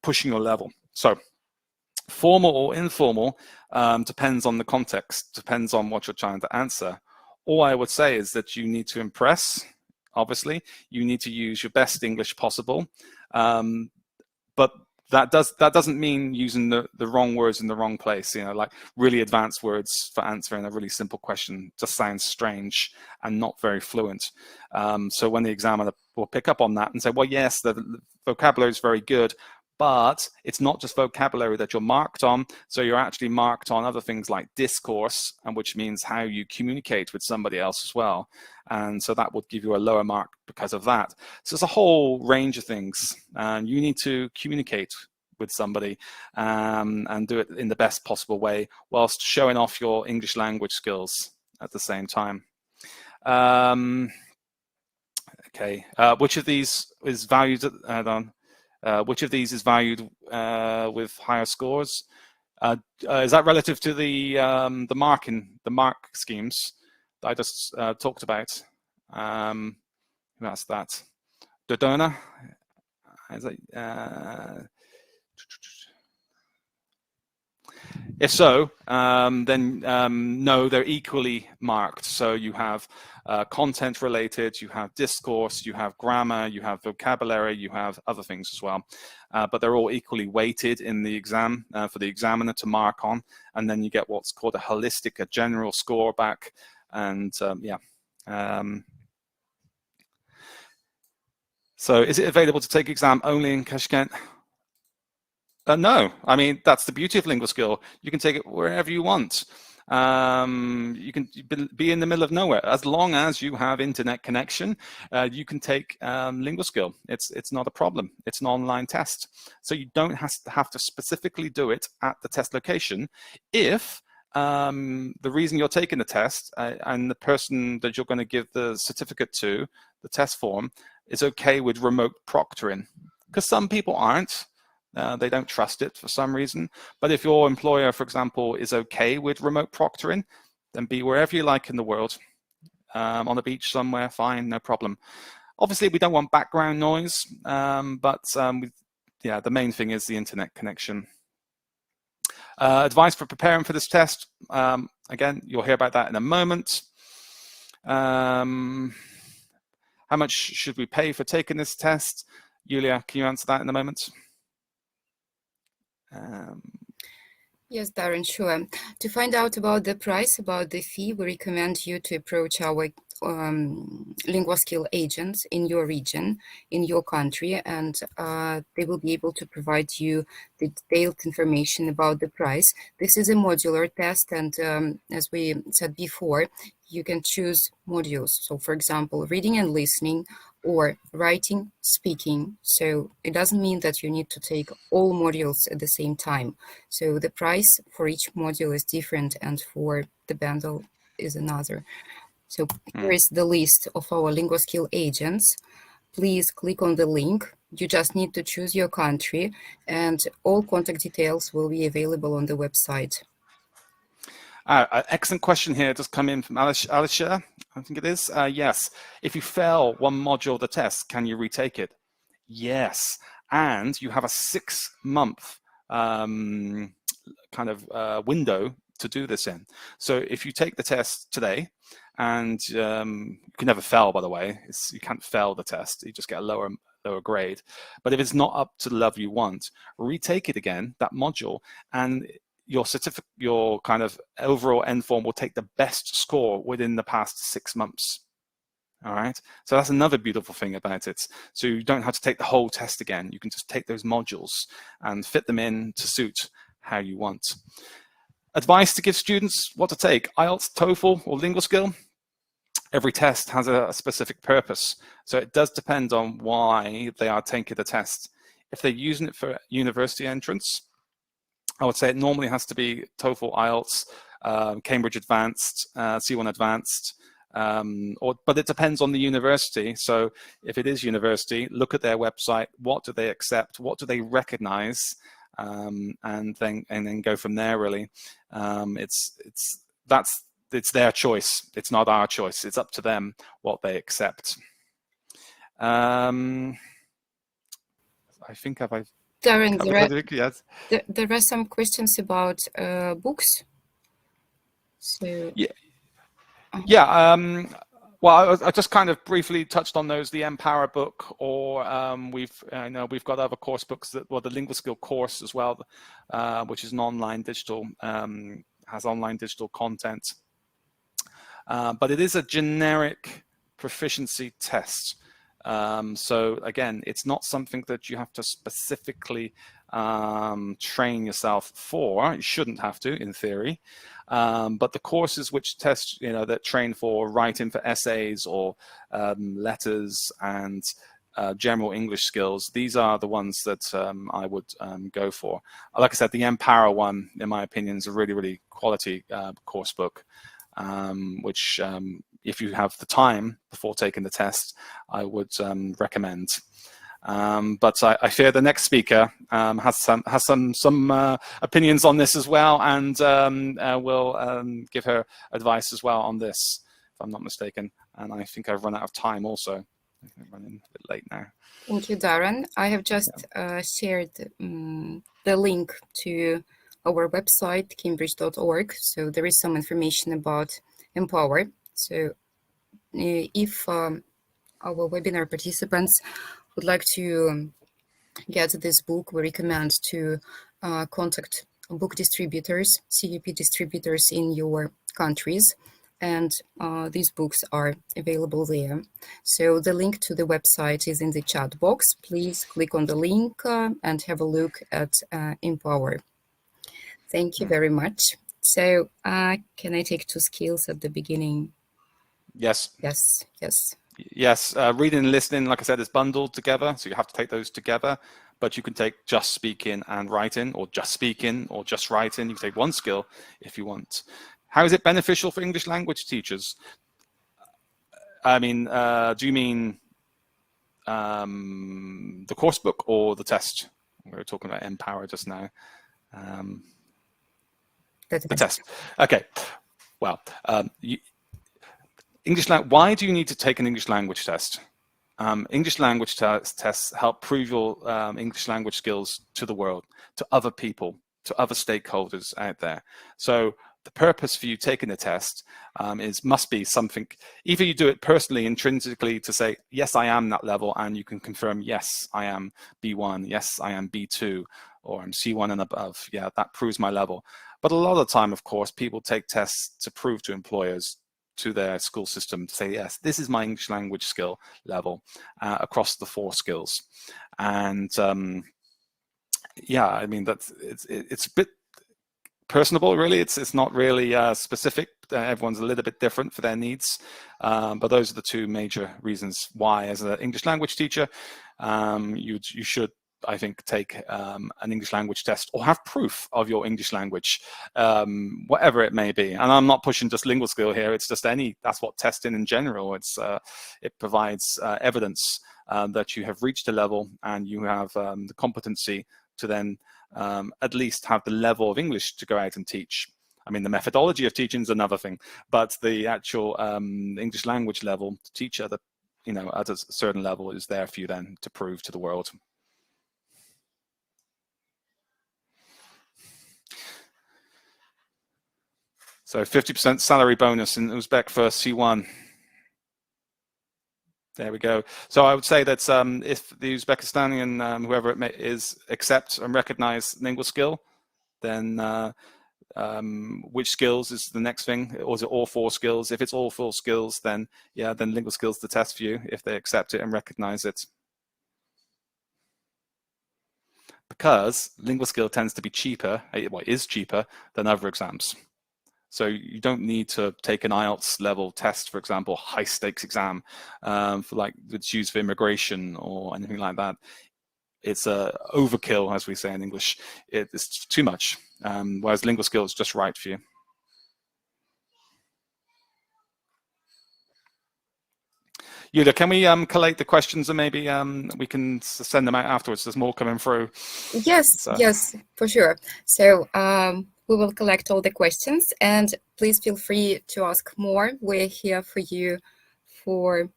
Speaker 1: pushing your level. So formal or informal depends on the context, depends on what you're trying to answer. All I would say is that you need to impress, obviously. You need to use your best English possible. But that doesn't mean using the wrong words in the wrong place. Like really advanced words for answering a really simple question just sounds strange and not very fluent. So when the examiner will pick up on that and say, well, yes, the vocabulary is very good, but it's not just vocabulary that you're marked on. So you're actually marked on other things like discourse, and which means how you communicate with somebody else as well. And so that would give you a lower mark because of that. So it's a whole range of things. And you need to communicate with somebody and do it in the best possible way whilst showing off your English language skills at the same time. Okay, which of these is valued which of these is valued with higher scores? Is that relative to the mark schemes that I just talked about? Who asked that? Dodona? If so, then no, they're equally marked. So you have content related, you have discourse, you have grammar, you have vocabulary, you have other things as well. But they're all equally weighted in the exam for the examiner to mark on. And then you get what's called a holistic, a general score back. And yeah. So is it available to take exam only in Tashkent? No, I mean, that's the beauty of Linguaskill. You can take it wherever you want. You can be in the middle of nowhere. As long as you have internet connection, you can take Linguaskill. It's not a problem. It's an online test. So you don't have to specifically do it at the test location if the reason you're taking the test and the person that you're going to give the certificate to, the test form, is okay with remote proctoring. Because some people aren't. They don't trust it for some reason. But if your employer, for example, is okay with remote proctoring, then be wherever you like in the world. On the beach somewhere, fine, no problem. Obviously, we don't want background noise, but yeah, the main thing is the internet connection. Advice for preparing for this test. Again, you'll hear about that in a moment. How much should we pay for taking this test? Julia, can you answer that in a moment?
Speaker 2: Yes, Darren, sure. To find out about the price, about the fee, we recommend you to approach our Linguaskill agents in your region, in your country, and they will be able to provide you the detailed information about the price. This is a modular test, and as we said before, you can choose modules. So, for example, reading and listening, or writing, speaking. So it doesn't mean that you need to take all modules at the same time. So the price for each module is different, and for the bundle is another. So here is the list of our Linguaskill agents. Please click on the link. You just need to choose your country, and all contact details will be available on the website.
Speaker 1: Excellent question here. Just come in from Alicia, I think it is. Yes. If you fail one module of the test, can you retake it? Yes. And you have a 6-month kind of window to do this in. So if you take the test today, and you can never fail, by the way. You can't fail the test. You just get a lower grade. But if it's not up to the level you want, retake it again, that module, and your certificate, your kind of overall end form will take the best score within the past 6 months. All right. So that's another beautiful thing about it. So you don't have to take the whole test again. You can just take those modules and fit them in to suit how you want. Advice to give students what to take: Ielts, TOEFL, or Linguaskill. Every test has a specific purpose. So it does depend on why they are taking the test. If they're using it for university entrance, I would say it normally has to be TOEFL, Ielts, Cambridge Advanced, C1 Advanced, but it depends on the university. So if it is university, look at their website. What do they accept? What do they recognize? And then go from there. Really, it's their choice. It's not our choice. It's up to them what they accept. I think
Speaker 2: Darren,
Speaker 1: yes.
Speaker 2: There are some questions about books. So
Speaker 1: yeah. Well, I just kind of briefly touched on those. The Empower book, or we've got other course books the Linguaskill course as well, which is an online digital, has online digital content. But it is a generic proficiency test. So again, it's not something that you have to specifically train yourself for. You shouldn't have to, in theory. But the courses which test, that train for writing for essays or letters and general English skills, these are the ones that I would go for. Like I said, the Empower one, in my opinion, is a really, really quality course book, which if you have the time before taking the test, I would recommend. But I fear the next speaker has some opinions on this as well, and will give her advice as well on this, if I'm not mistaken. And I think I've run out of time also. I'm running a bit late now.
Speaker 2: Thank you, Darren. I have just shared the link to our website, cambridge.org. So there is some information about Empower. So if our webinar participants would like to get this book, we recommend to contact book distributors, CUP distributors in your countries, and these books are available there. So the link to the website is in the chat box. Please click on the link and have a look at Empower. Thank you very much. So can I take 2 skills at the beginning?
Speaker 1: Yes.
Speaker 2: Yes, yes.
Speaker 1: Yes, reading and listening, like I said, is bundled together, so you have to take those together, but you can take just speaking and writing, or just speaking, or just writing. You can take one skill if you want. How is it beneficial for English language teachers? I mean, do you mean the course book or the test? We were talking about Empower just now. The test. Okay, well, why do you need to take an English language test? English language tests help prove your English language skills to the world, to other people, to other stakeholders out there. So the purpose for you taking the test must be something, either you do it personally, intrinsically, to say, yes, I am that level, and you can confirm, yes, I am B1, yes, I am B2, or I'm C1 and above. Yeah, that proves my level. But a lot of the time, of course, people take tests to prove to employers, to their school system, to say, yes, this is my English language skill level across the 4 skills. And yeah, I mean, it's a bit personable, really. It's not really specific. Everyone's a little bit different for their needs. But those are the 2 major reasons why, as an English language teacher, you should, I think, take an English language test or have proof of your English language, whatever it may be. And I'm not pushing just Linguaskill here. It's just that's what testing in general. It provides evidence that you have reached a level and you have the competency to then at least have the level of English to go out and teach. I mean, the methodology of teaching is another thing, but the actual English language level to teach at a certain level is there for you then to prove to the world. So 50% salary bonus in Uzbek for C1. There we go. So I would say that if the Uzbekistani whoever it is accept and recognize Linguaskill, then which skills is the next thing? Or is it all 4 skills? If it's all 4 skills, then yeah, then Linguaskill's the test for you if they accept it and recognize it. Because Linguaskill tends to be cheaper, is cheaper than other exams. So you don't need to take an Ielts level test, for example, high stakes exam for like it's used for immigration or anything like that. It's overkill, as we say in English. It's too much, whereas Linguaskill is just right for you. Yulia, can we collate the questions and maybe we can send them out afterwards? There's more coming through.
Speaker 2: Yes, yes, for sure. So we will collect all the questions, and please feel free to ask more. We're here for you for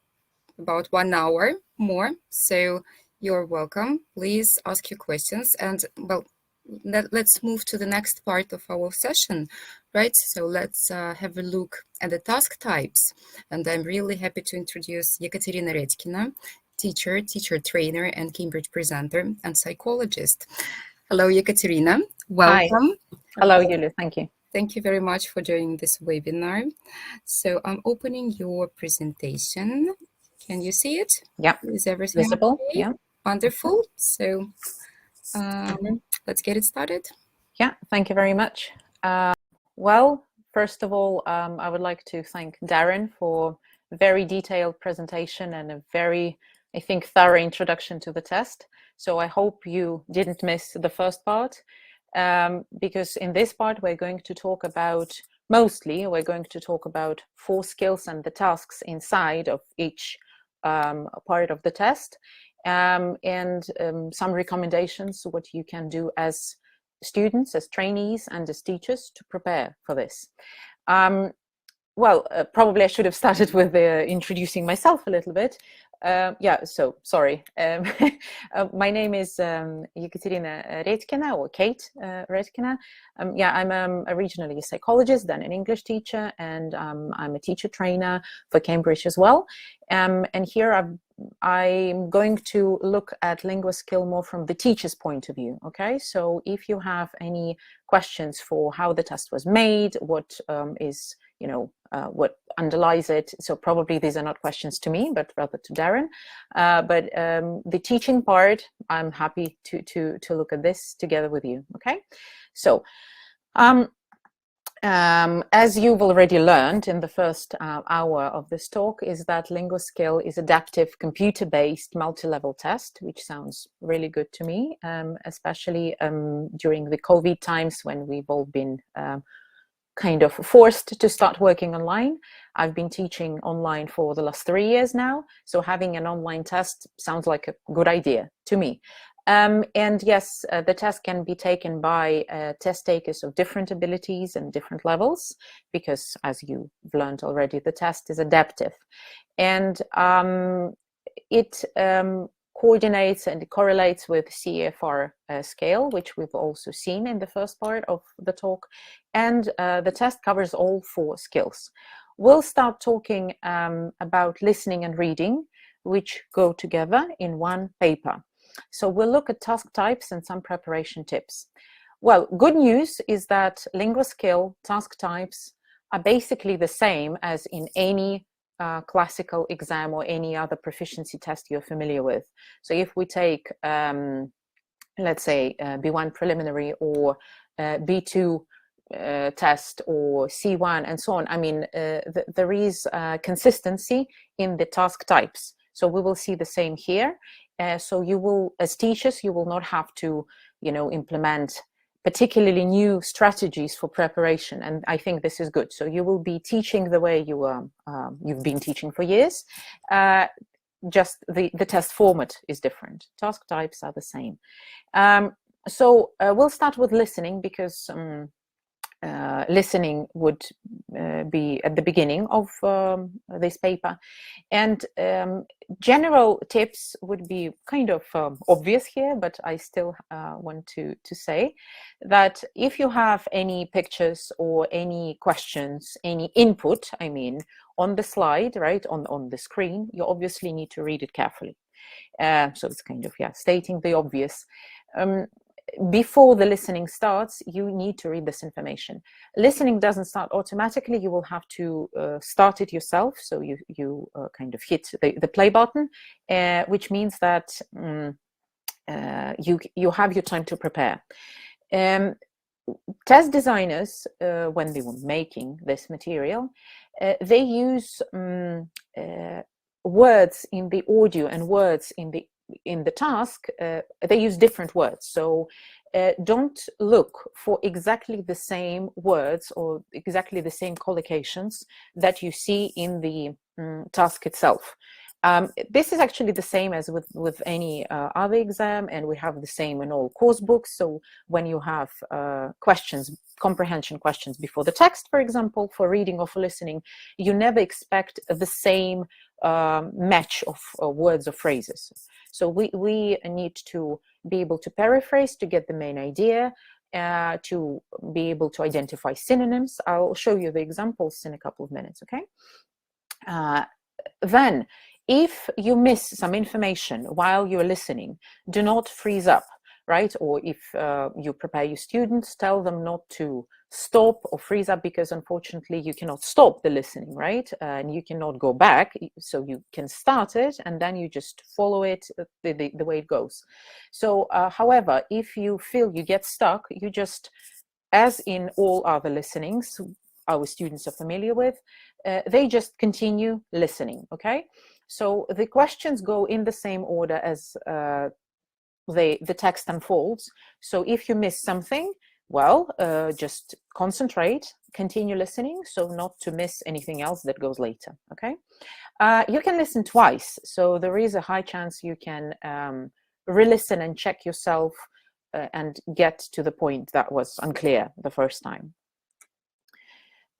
Speaker 2: about 1 hour more. So you're welcome. Please ask your questions, and well, let's move to the next part of our session, right? So let's have a look at the task types. And I'm really happy to introduce Ekaterina Redkina, teacher trainer, and Cambridge presenter and psychologist. Hello, Ekaterina. Welcome.
Speaker 3: Hi. Hello, Yulia. Thank you.
Speaker 2: Thank you very much for joining this webinar. So I'm opening your presentation. Can you see it?
Speaker 3: Yeah.
Speaker 2: Is everything
Speaker 3: visible?
Speaker 2: Okay?
Speaker 3: Yeah.
Speaker 2: Wonderful. So let's get it started.
Speaker 3: Yeah, thank you very much. Well, first of all, I would like to thank Darren for a very detailed presentation and a very, I think, thorough introduction to the test. So I hope you didn't miss the first part, because in this part we're going to talk about, mostly we're going to talk about 4 skills and the tasks inside of each part of the test, and some recommendations what you can do as students, as trainees, and as teachers to prepare for this. Well, probably I should have started with introducing myself a little bit. Yeah, so sorry. My name is Ekaterina Redkina, or Kate Redkina. Yeah, I'm originally a psychologist, then an English teacher, and I'm a teacher trainer for Cambridge as well. And here I'm going to look at Linguaskill more from the teacher's point of view. Okay, so if you have any questions for how the test was made, what is, you know, what underlies it, so probably these are not questions to me, but rather to Darren. But the teaching part, I'm happy to look at this together with you. Okay, so as you've already learned in the first hour of this talk, is that Linguaskill is adaptive computer-based multi-level test, which sounds really good to me, especially during the COVID times when we've all been kind of forced to start working online. I've been teaching online for the last 3 years now, so having an online test sounds like a good idea to me. And yes, the test can be taken by test takers of different abilities and different levels, because as you've learned already, the test is adaptive. And it coordinates and correlates with CEFR scale, which we've also seen in the first part of the talk. And the test covers all 4 skills. We'll start talking about listening and reading, which go together in one paper. So we'll look at task types and some preparation tips. Well, good news is that Linguaskill task types are basically the same as in any classical exam or any other proficiency test you're familiar with. So if we take, let's say, B1 preliminary or B2 test or C1 and so on, I mean, there is consistency in the task types. So we will see the same here. So you will, as teachers, you will not have to, you know, implement particularly new strategies for preparation, and I think this is good. So you will be teaching the way you've been teaching for years. Just the test format is different. Task types are the same. So we'll start with listening, because listening would be at the beginning of this paper, and general tips would be kind of obvious here, but I still want to say that if you have any pictures or any questions, any input, I mean, on the slide, right, on the screen, you obviously need to read it carefully. So it's kind of, yeah, stating the obvious. Before the listening starts, you need to read this information. Listening doesn't start automatically. You will have to start it yourself. So you kind of hit the play button, which means that you have your time to prepare. Test designers, when they were making this material, they use words in the audio and words in the task. They use different words. So don't look for exactly the same words or exactly the same collocations that you see in the task itself. This is actually the same as with any other exam, and we have the same in all course books. So when you have questions, comprehension questions before the text, for example, for reading or for listening, you never expect the same match of words or phrases. So we need to be able to paraphrase to get the main idea, to be able to identify synonyms. I'll show you the examples in a couple of minutes, okay? Then, if you miss some information while you're listening, do not freeze up, right? Or if you prepare your students, tell them not to stop or freeze up, because unfortunately you cannot stop the listening, right? And you cannot go back. So you can start it and then you just follow it the way it goes. So, however, if you feel you get stuck, you just, as in all other listenings our students are familiar with, they just continue listening, okay? So the questions go in the same order as the text unfolds. So if you miss something, well, just concentrate, continue listening, so not to miss anything else that goes later, okay? You can listen twice, so there is a high chance you can re-listen and check yourself and get to the point that was unclear the first time.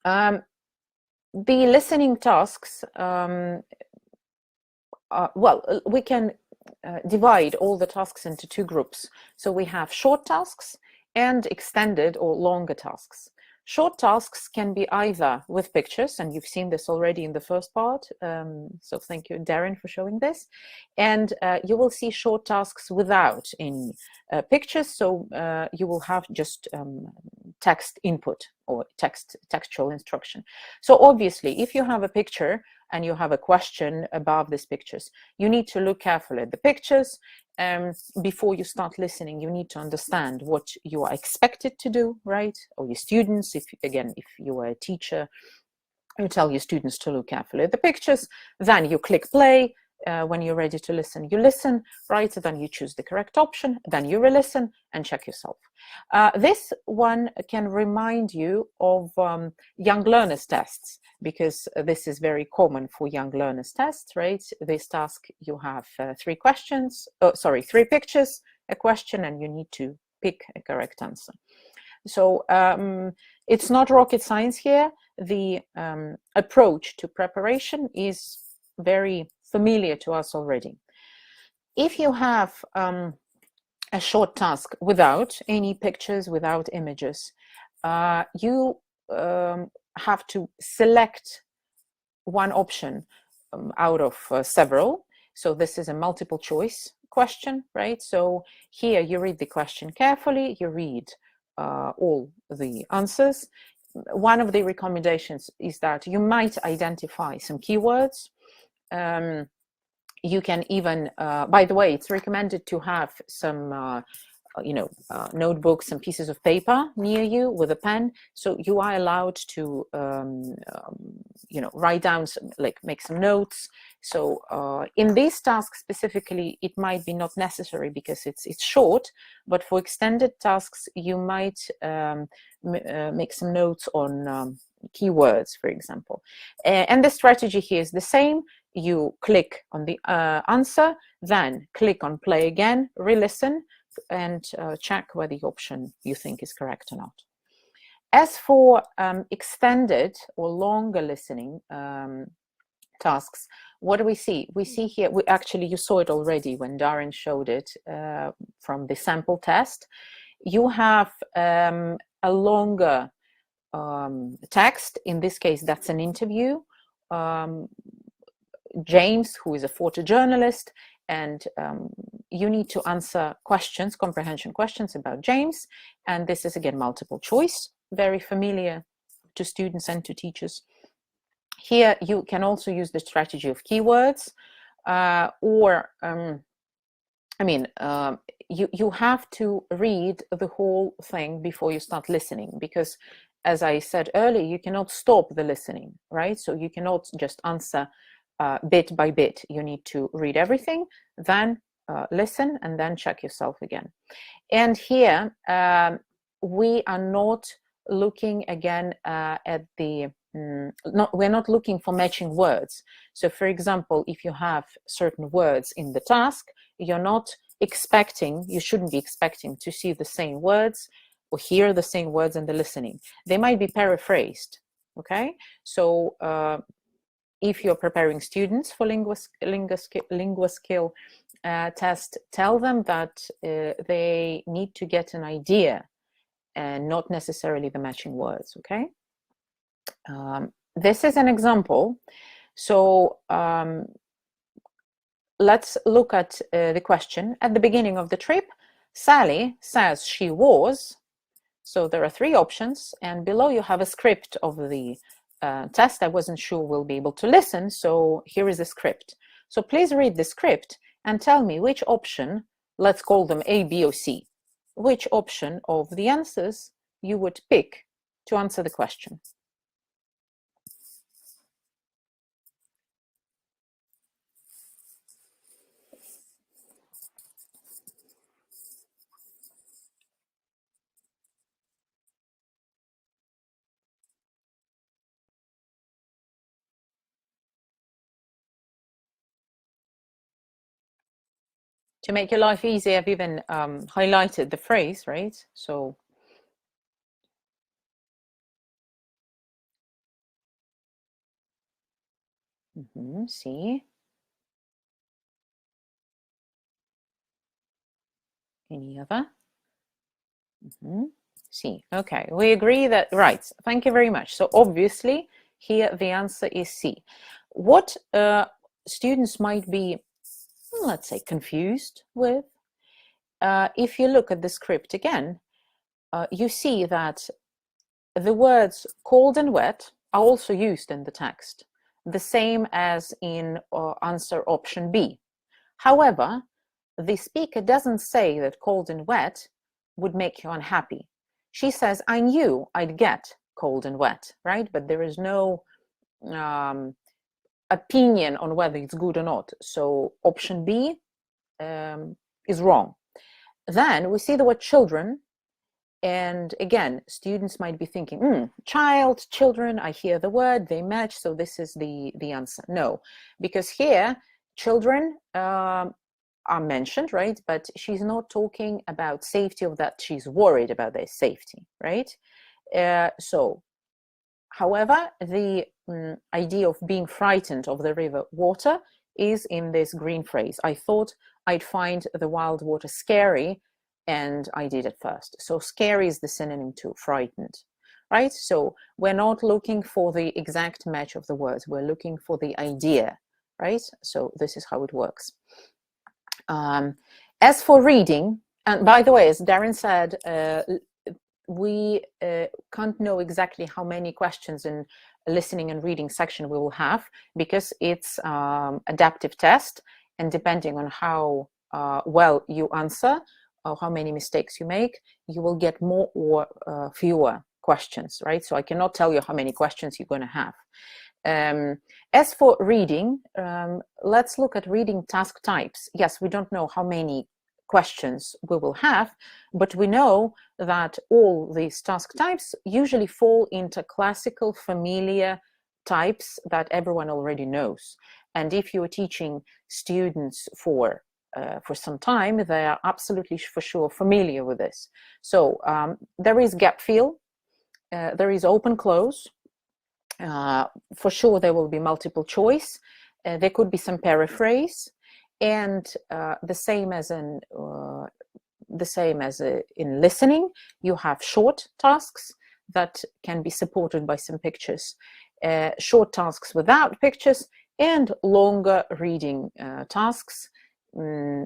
Speaker 3: The listening tasks well, we can divide all the tasks into two groups. So we have short tasks and extended or longer tasks. Short tasks can be either with pictures, and you've seen this already in the first part. So thank you, Darren, for showing this. And you will see short tasks without any pictures. So you will have just text input or textual instruction. So obviously, if you have a picture and you have a question above these pictures, you need to look carefully at the pictures. Before you start listening, you need to understand what you are expected to do, right? Or your students, if you are a teacher, you tell your students to look carefully at the pictures, then you click play. When you're ready to listen, you listen, right? Then you choose the correct option, then you re-listen and check yourself. This one can remind you of young learners tests, because this is very common for young learners tests, right? This task, you have three pictures, a question, and you need to pick a correct answer. So it's not rocket science here. The approach to preparation is very familiar to us already. If you have a short task without any pictures, without images, you have to select one option out of several. So this is a multiple choice question, right? So here you read the question carefully, you read all the answers. One of the recommendations is that you might identify some keywords. You can even, by the way, it's recommended to have some notebooks and pieces of paper near you with a pen, so you are allowed to write down make some notes. So in this task specifically, it might be not necessary because it's short, but for extended tasks you might make some notes on keywords, for example. And the strategy here is the same. You click on the answer, then click on play again, re-listen, and check whether the option you think is correct or not. As for extended or longer listening tasks, what do we see? We see here, you saw it already when Darren showed it from the sample test. You have a longer text. In this case, that's an interview. James, who is a photojournalist, and you need to answer questions, comprehension questions about James. And this is, again, multiple choice, very familiar to students and to teachers. Here, you can also use the strategy of keywords, you have to read the whole thing before you start listening, because, as I said earlier, you cannot stop the listening, right? So you cannot just answer bit by bit. You need to read everything, then listen, and then check yourself again. And here, we are not looking again at the, we're not looking for matching words. So for example, if you have certain words in the task, you're not expecting, you shouldn't be expecting to see the same words or hear the same words in the listening. They might be paraphrased, okay? So if you're preparing students for Linguaskill test, tell them that they need to get an idea and not necessarily the matching words, okay? This is an example. So let's look at the question. At the beginning of the trip, Sally says she was. So there are three options, and below you have a script of the test. I wasn't sure we'll be able to listen, so here is a script. So please read the script and tell me which option, let's call them A, B, or C, which option of the answers you would pick to answer the question. To make your life easy, I've even highlighted the phrase, right? So see, Any other? C. Okay, we agree that, right. Thank you very much. So obviously here the answer is C. What students might be, let's say, confused with, if you look at the script again, you see that the words cold and wet are also used in the text, the same as in answer option B. However, the speaker doesn't say that cold and wet would make you unhappy. She says, I knew I'd get cold and wet, right? But there is no opinion on whether it's good or not. So option B is wrong. Then we see the word children. And again, students might be thinking, child, children, I hear the word, they match, so this is the answer. No, because here, children are mentioned, right? But she's not talking about safety, of that she's worried about their safety, right? So, however, the idea of being frightened of the river water is in this green phrase. I thought I'd find the wild water scary, and I did at first. So scary is the synonym to frightened, right? So we're not looking for the exact match of the words. We're looking for the idea, right? So this is how it works. As for reading, and by the way, as Darren said, we can't know exactly how many questions in listening and reading section we will have, because it's adaptive test, and depending on how well you answer, or how many mistakes you make, you will get more or fewer questions, right? So I cannot tell you how many questions you're going to have. As for reading, let's look at reading task types. Yes, we don't know how many questions we will have, but we know that all these task types usually fall into classical, familiar types that everyone already knows. And if you're teaching students for some time, they are absolutely for sure familiar with this. So there is gap fill, there is open close, for sure there will be multiple choice, there could be some paraphrase, and the same as in listening, you have short tasks that can be supported by some pictures, short tasks without pictures, and longer reading tasks,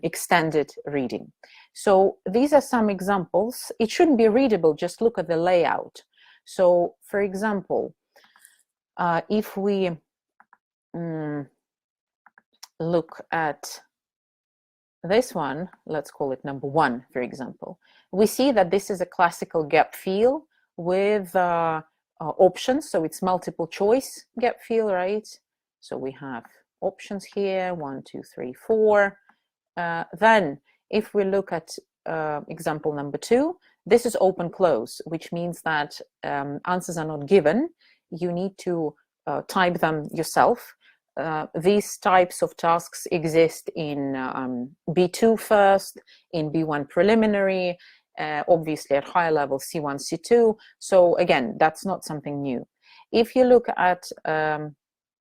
Speaker 3: extended reading. So these are some examples. It shouldn't be readable, just look at the layout. So for example, if we look at this one, let's call it number 1, for example, we see that this is a classical gap fill with options. So it's multiple choice gap fill, right? So we have options here, 1, 2, 3, 4. Then if we look at example number 2, this is open close, which means that answers are not given. You need to type them yourself. These types of tasks exist in B2 first, in B1 preliminary, obviously at higher level C1, C2. So again, that's not something new. If you look at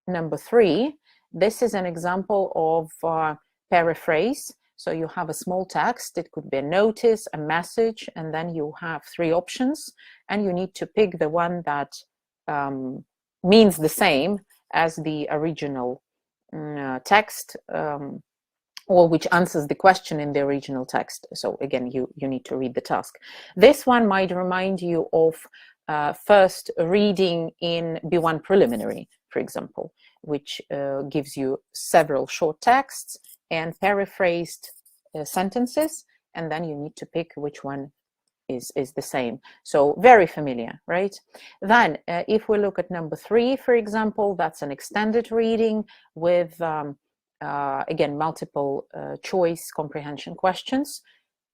Speaker 3: number 3, this is an example of paraphrase. So you have a small text, it could be a notice, a message, and then you have 3 options, and you need to pick the one that means the same as the original text, or which answers the question in the original text. So again, you need to read the task. This one might remind you of first reading in B1 preliminary, for example, which gives you several short texts and paraphrased sentences, and then you need to pick which one is the same. So very familiar, right? Then if we look at number 3, for example, that's an extended reading with again multiple choice comprehension questions.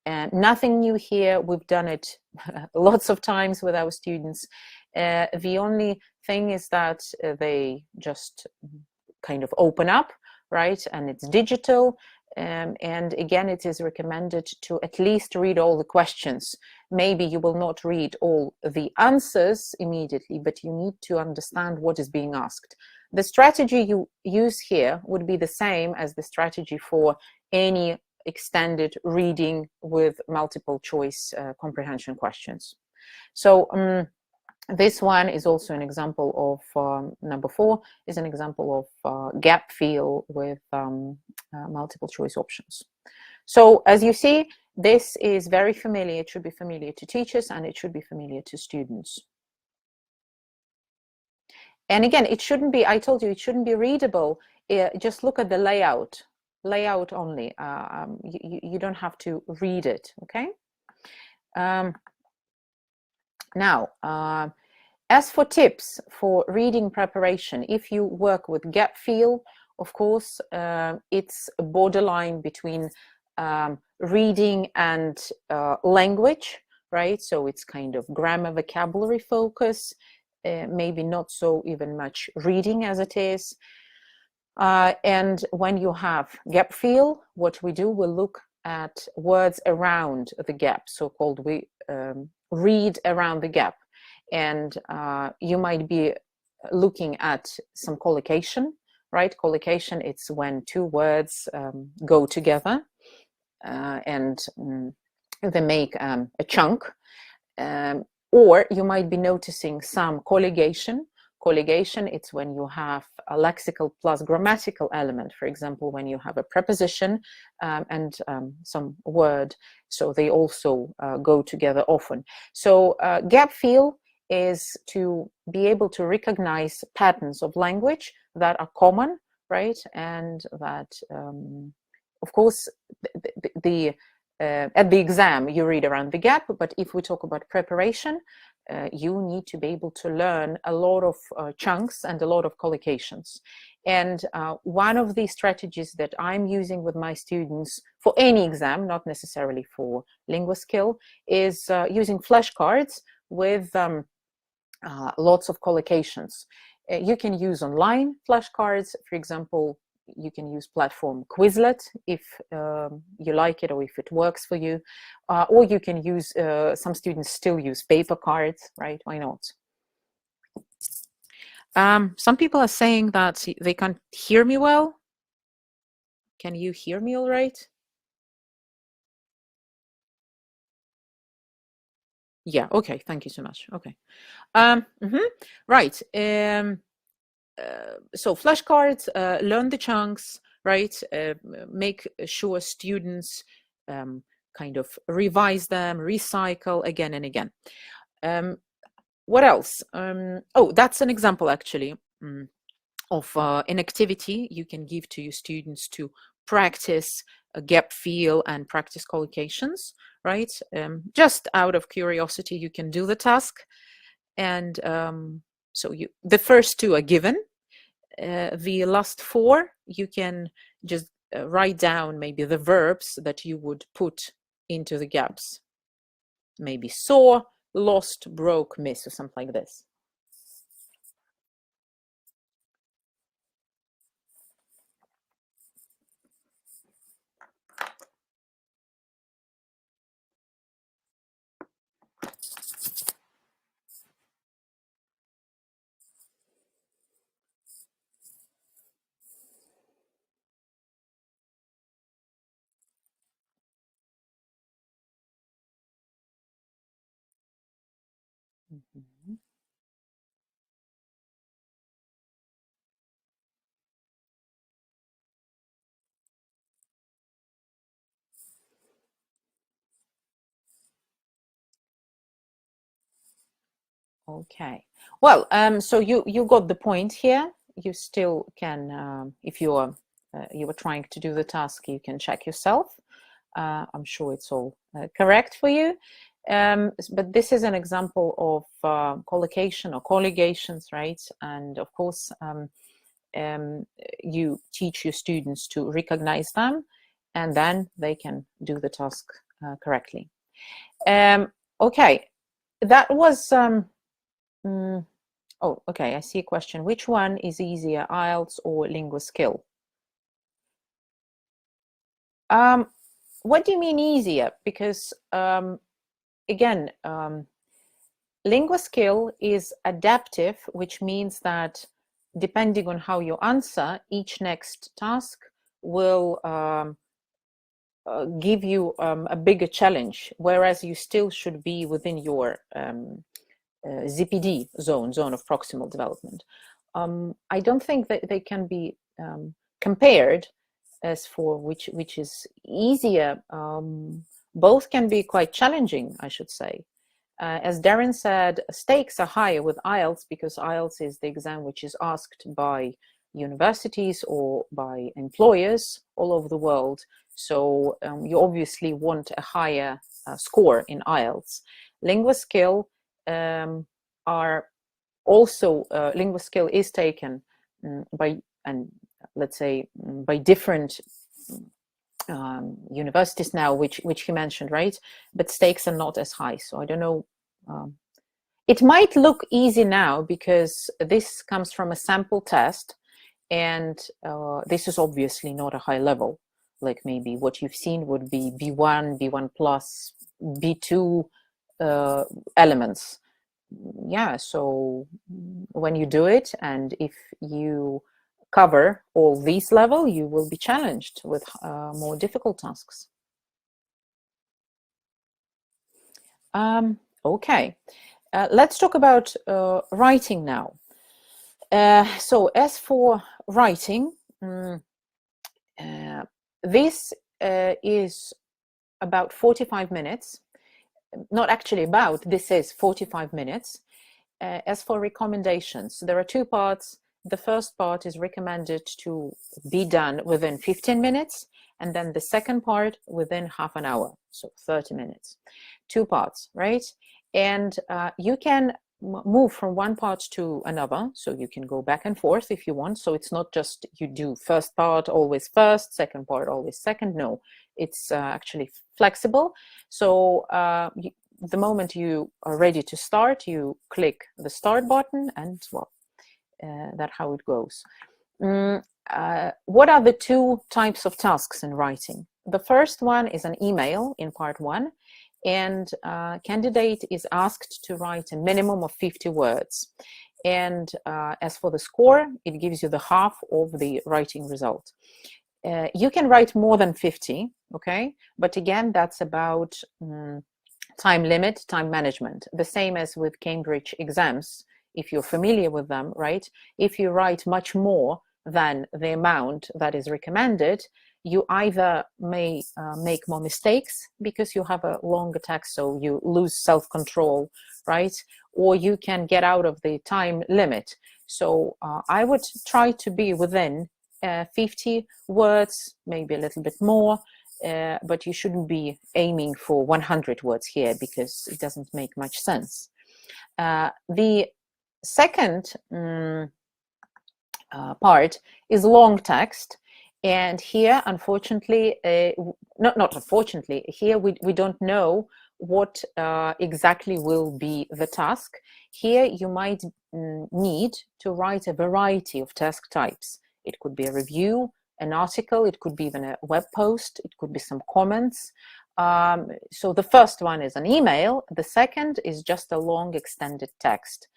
Speaker 3: And nothing new here, we've done it lots of times with our students. The only thing is that they just kind of open up, right? And it's digital. And again, it is recommended to at least read all the questions. Maybe you will not read all the answers immediately, but you need to understand what is being asked. The strategy you use here would be the same as the strategy for any extended reading with multiple choice comprehension questions. So this one is also an example of, number 4 is an example of gap fill with multiple choice options. So as you see, this is very familiar. It should be familiar to teachers and it should be familiar to students. And again, it shouldn't be, I told you, it shouldn't be readable. Just look at the layout only. You don't have to read it, okay? Now, as for tips for reading preparation, if you work with gap fill, of course, it's a borderline between reading and language, right? So it's kind of grammar, vocabulary focus, maybe not so even much reading as it is. And when you have gap fill, what we do, we'll look at words around the gap, so-called we read around the gap. And you might be looking at some collocation, right? Collocation, it's when two words go together and they make a chunk. Or you might be noticing some colligation. Colligation, it's when you have a lexical plus grammatical element. For example, when you have a preposition and some word, so they also go together often. So gap fill is to be able to recognize patterns of language that are common, right? And that, of course, at the exam, you read around the gap, but if we talk about preparation, you need to be able to learn a lot of chunks and a lot of collocations. And one of the strategies that I'm using with my students for any exam, not necessarily for Linguaskill, is using flashcards with lots of collocations. You can use online flashcards. For example, you can use platform Quizlet if you like it or if it works for you, or you can use, some students still use paper cards, right? Why not? Some people are saying that they can't hear me well. Can you hear me all right? Yeah, okay, thank you so much. Okay. Right. So flashcards, learn the chunks, right? Make sure students kind of revise them, recycle again and again. What else? Oh, that's an example actually of an activity you can give to your students to practice a gap fill and practice collocations, right? Just out of curiosity, you can do the task. And so the first two are given. The last 4, you can just write down maybe the verbs that you would put into the gaps. Maybe saw, lost, broke, miss, or something like this. Mm-hmm. Okay. Well, so you got the point here. You still can, if you are trying to do the task, you can check yourself. I'm sure it's all correct for you. But this is an example of collocation or colligations, right? And of course, you teach your students to recognize them, and then they can do the task correctly. Okay, that was. Oh, okay, I see a question. Which one is easier, Ielts or Linguaskill? What do you mean easier? Because again, Linguaskill is adaptive, which means that depending on how you answer, each next task will give you a bigger challenge, whereas you still should be within your ZPD zone of proximal development. I don't think that they can be compared as for which is easier. Both can be quite challenging, I should say. As Darren said, stakes are higher with Ielts because Ielts is the exam which is asked by universities or by employers all over the world. So you obviously want a higher score in Ielts. Linguaskill are also, Linguaskill is taken by, and let's say, by different universities now, which he mentioned, right? But stakes are not as high. So I don't know. It might look easy now because this comes from a sample test, and this is obviously not a high level. Like maybe what you've seen would be B1, B1 plus, B2 elements. Yeah, so when you do it, and if you cover all these levels, you will be challenged with more difficult tasks. Okay, let's talk about writing now. So as for writing, this is about 45 minutes. Not actually about, this is 45 minutes. As for recommendations, there are two parts. The first part is recommended to be done within 15 minutes, and then the second part within half an hour, so 30 minutes. Two parts, right? And you can move from one part to another, so you can go back and forth if you want. So it's not just you do first part always first, second part always second. No, it's actually flexible. So the moment you are ready to start, you click the start button, and well, that's how it goes. What are the two types of tasks in writing? The first one is an email in part 1, and candidate is asked to write a minimum of 50 words. And as for the score, it gives you the half of the writing result. You can write more than 50, okay? But again, that's about time limit, time management. The same as with Cambridge exams, if you're familiar with them, right? If you write much more than the amount that is recommended, you either may make more mistakes because you have a longer text, so you lose self-control, right? Or you can get out of the time limit. So I would try to be within 50 words, maybe a little bit more, but you shouldn't be aiming for 100 words here because it doesn't make much sense. The second part is long text. And here, unfortunately, not unfortunately, here we don't know what exactly will be the task. Here you might need to write a variety of task types. It could be a review, an article, it could be even a web post, it could be some comments. So the first one is an email, the second is just a long extended text.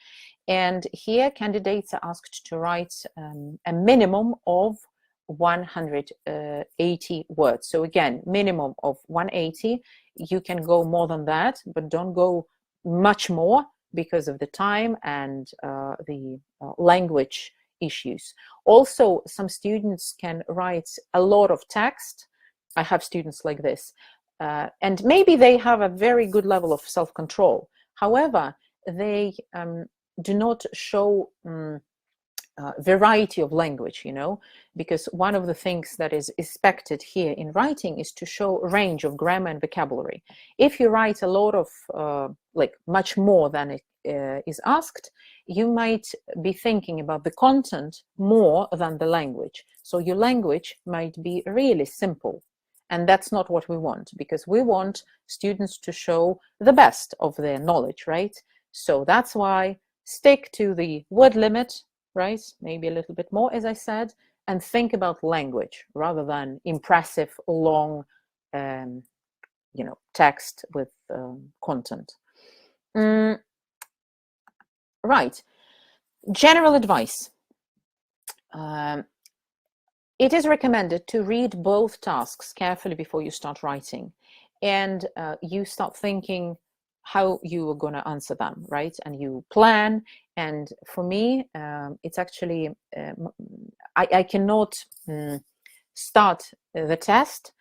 Speaker 3: And here candidates are asked to write a minimum of 180 words. So again, minimum of 180. You can go more than that, but don't go much more because of the time and the language issues. Also, some students can write a lot of text. I have students like this, and maybe they have a very good level of self-control. However, they do not show variety of language, you know, because one of the things that is expected here in writing is to show a range of grammar and vocabulary. If you write a lot of, like much more than it is asked, you might be thinking about the content more than the language. So your language might be really simple. And that's not what we want, because we want students to show the best of their knowledge, right? So that's why stick to the word limit, right? Maybe a little bit more, as I said, and think about language rather than impressive, long, you know, text with content. Right. General advice. it is recommended to read both tasks carefully before you start writing, and you start thinking how you are going to answer them, right? And you plan. And for me, it's actually, I cannot start the test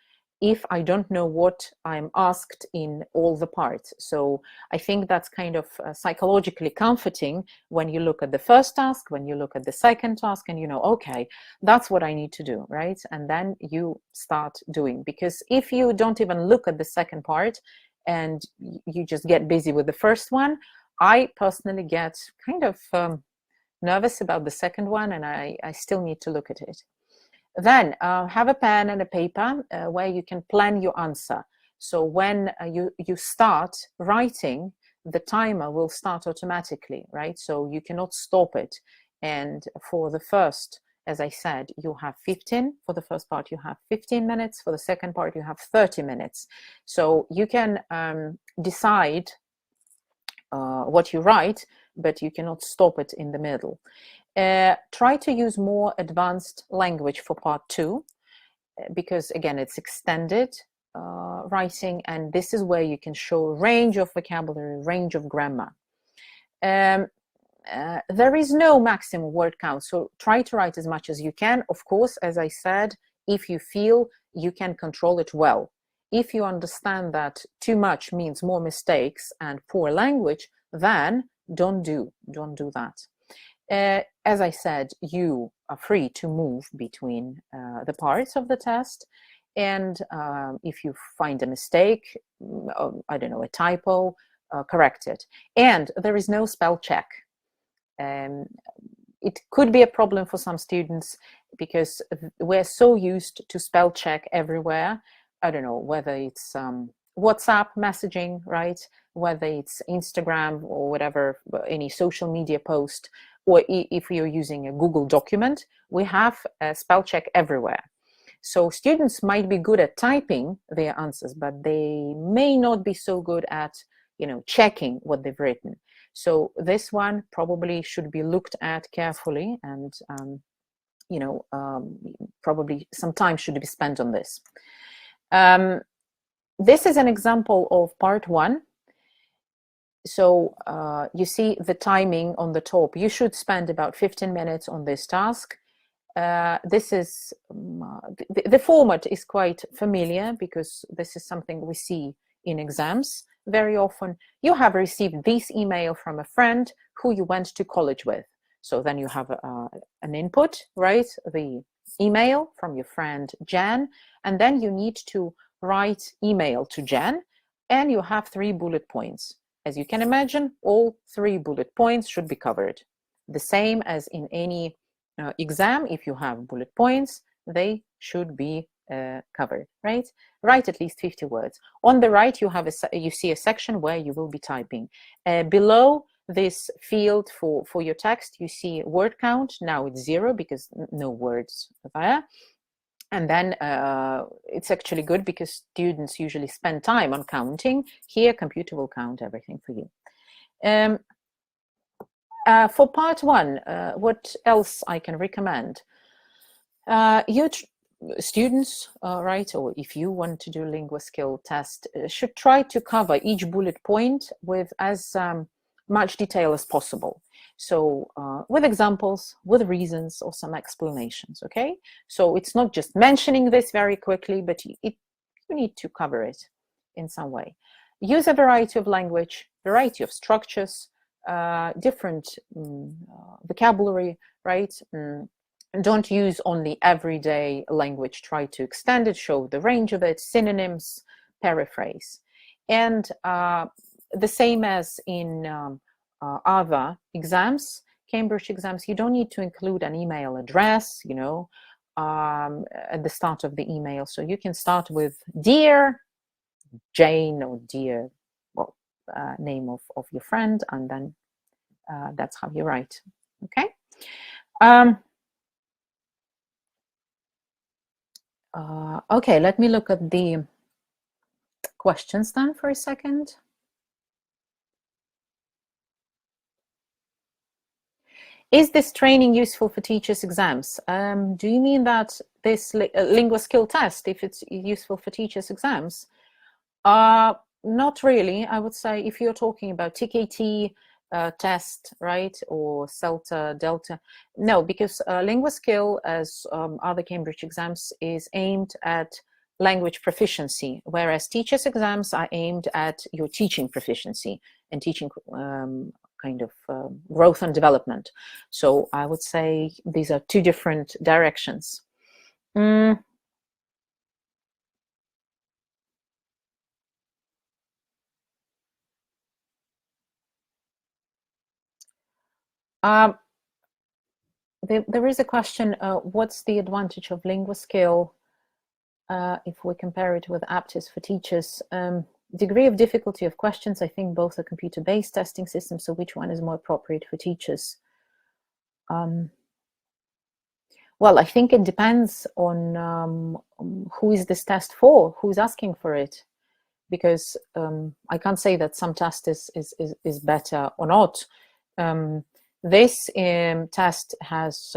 Speaker 3: if I don't know what I'm asked in all the parts. So I think that's kind of psychologically comforting when you look at the first task, when you look at the second task, and you know, okay, that's what I need to do, right? And then you start doing. Because if you don't even look at the second part and you just get busy with the first one, I personally get kind of nervous about the second one, and I still need to look at it. Then have a pen and a paper where you can plan your answer. So when you start writing, the timer will start automatically, right? So you cannot stop it. And for the first, as I said, you have 15. For the first part, you have 15 minutes. For the second part, you have 30 minutes. So you can decide what you write, but you cannot stop it in the middle. Try to use more advanced language for part 2, because again, it's extended writing, and this is where you can show a range of vocabulary, range of grammar. There is no maximum word count, so try to write as much as you can. Of course, as I said, if you feel you can control it well. If you understand that too much means more mistakes and poor language, then don't do that. As I said, you are free to move between the parts of the test. And if you find a mistake, I don't know, a typo, correct it. And there is no spell check. It could be a problem for some students because we're so used to spell check everywhere. I don't know, whether it's WhatsApp messaging, right? Whether it's Instagram or whatever, any social media post, or if you're using a Google document, we have a spell check everywhere. So students might be good at typing their answers, but they may not be so good at, checking what they've written. So this one probably should be looked at carefully, and probably some time should be spent on this. This is an example of part 1. So you see the timing on the top. You should spend about 15 minutes on this task. This is the format is quite familiar because this is something we see in exams very often. You have received this email from a friend who you went to college with. So then you have an input, right? The email from your friend Jan, and then you need to write email to Jan, and you have 3 bullet points. As you can imagine, all 3 bullet points should be covered. The same as in any exam, if you have bullet points, they should be covered, right? Write at least 50 words. On the right, you see a section where you will be typing. Below this field for your text, you see word count. Now it's 0 because no words there. And then it's actually good because students usually spend time on counting. Here, computer will count everything for you. For part 1, what else I can recommend? Students, right, or if you want to do Linguaskill test, should try to cover each bullet point with as much detail as possible. So with examples, with reasons, or some explanations, okay? So it's not just mentioning this very quickly, but you need to cover it in some way. Use a variety of language, variety of structures, different vocabulary, right? Don't use only everyday language. Try to extend it, show the range of it, synonyms, paraphrase. And the same as in other exams, Cambridge exams, you don't need to include an email address, at the start of the email. So you can start with Dear Jane or Dear, name of your friend, and then that's how you write, okay? Okay, let me look at the questions then for a second. Is this training useful for teachers' exams? Do you mean that this Linguaskill test, if it's useful for teachers' exams? Not really. I would say if you're talking about TKT test, right, or CELTA, Delta, no, because Linguaskill, as other Cambridge exams, is aimed at language proficiency, whereas teachers' exams are aimed at your teaching proficiency and teaching kind of growth and development. So I would say these are two different directions. There is a question, what's the advantage of Linguaskill if we compare it with Aptis for teachers? Degree of difficulty of questions, I think both are computer-based testing systems, so which one is more appropriate for teachers? Well, I think it depends on who is this test for, who's asking for it, because I can't say that some test is better or not. This test has,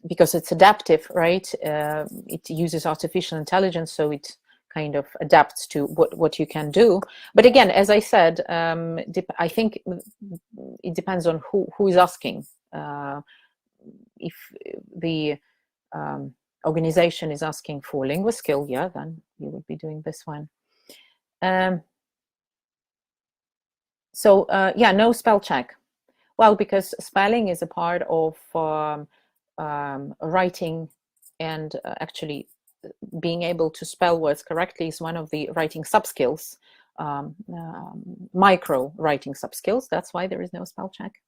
Speaker 3: because it's adaptive, right? It uses artificial intelligence, so it kind of adapts to what you can do. But again, as I said, I think it depends on who is asking. If the organization is asking for Linguaskill, yeah, then you would be doing this one. So yeah, no spell check. Well, because spelling is a part of writing, and actually being able to spell words correctly is one of the writing sub-skills, micro writing sub-skills. That's why there is no spell check.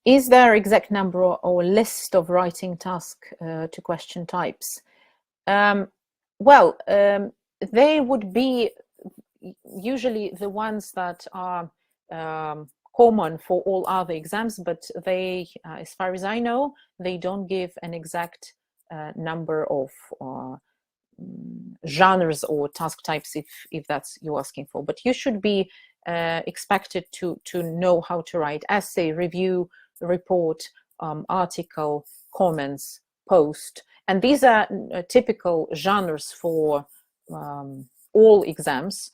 Speaker 3: Is there exact number or list of writing tasks to question types? Well, they would be usually the ones that are common for all other exams, but they, as far as I know, they don't give an exact number of genres or task types, if that's you're asking for. But you should be expected to know how to write essay, review, report, article, comments, post. And these are typical genres for all exams.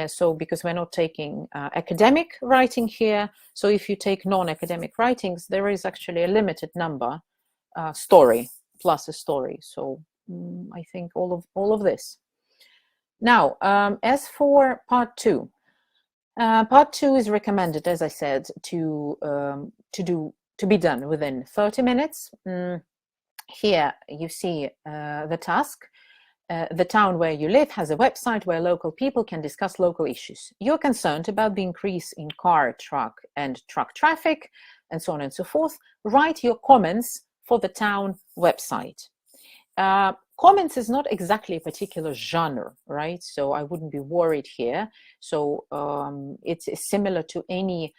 Speaker 3: So because we're not taking academic writing here, so if you take non-academic writings, there is actually a limited number, story plus a story. So I think all of this. Now, as for part two is recommended, as I said, to be done within 30 minutes. Here you see the task. The town where you live has a website where local people can discuss local issues. You're concerned about the increase in car, truck, and truck traffic, and so on and so forth. Write your comments for the town website. Comments is not exactly a particular genre, right? So I wouldn't be worried here. So it's similar to any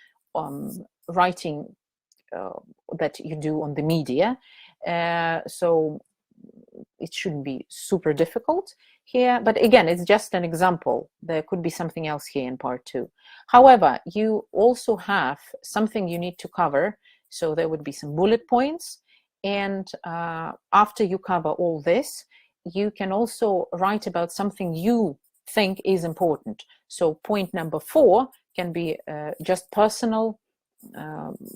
Speaker 3: writing that you do on the media. So it shouldn't be super difficult here. But again, it's just an example. There could be something else here in part two. However, you also have something you need to cover. So there would be some bullet points. And after you cover all this, you can also write about something you think is important. So point number 4 can be just personal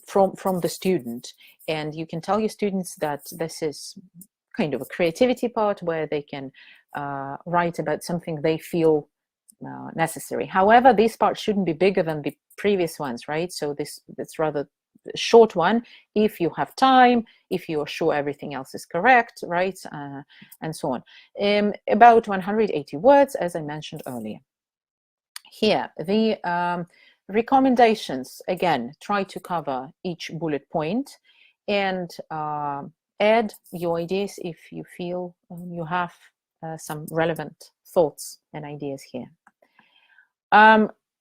Speaker 3: from the student. And you can tell your students that this is kind of a creativity part where they can write about something they feel necessary. However, this part shouldn't be bigger than the previous ones, right? So that's rather short one if you have time, if you're sure everything else is correct, right, and so on. About 180 words, as I mentioned earlier. Here, the recommendations, again, try to cover each bullet point and add your ideas if you feel you have some relevant thoughts and ideas here.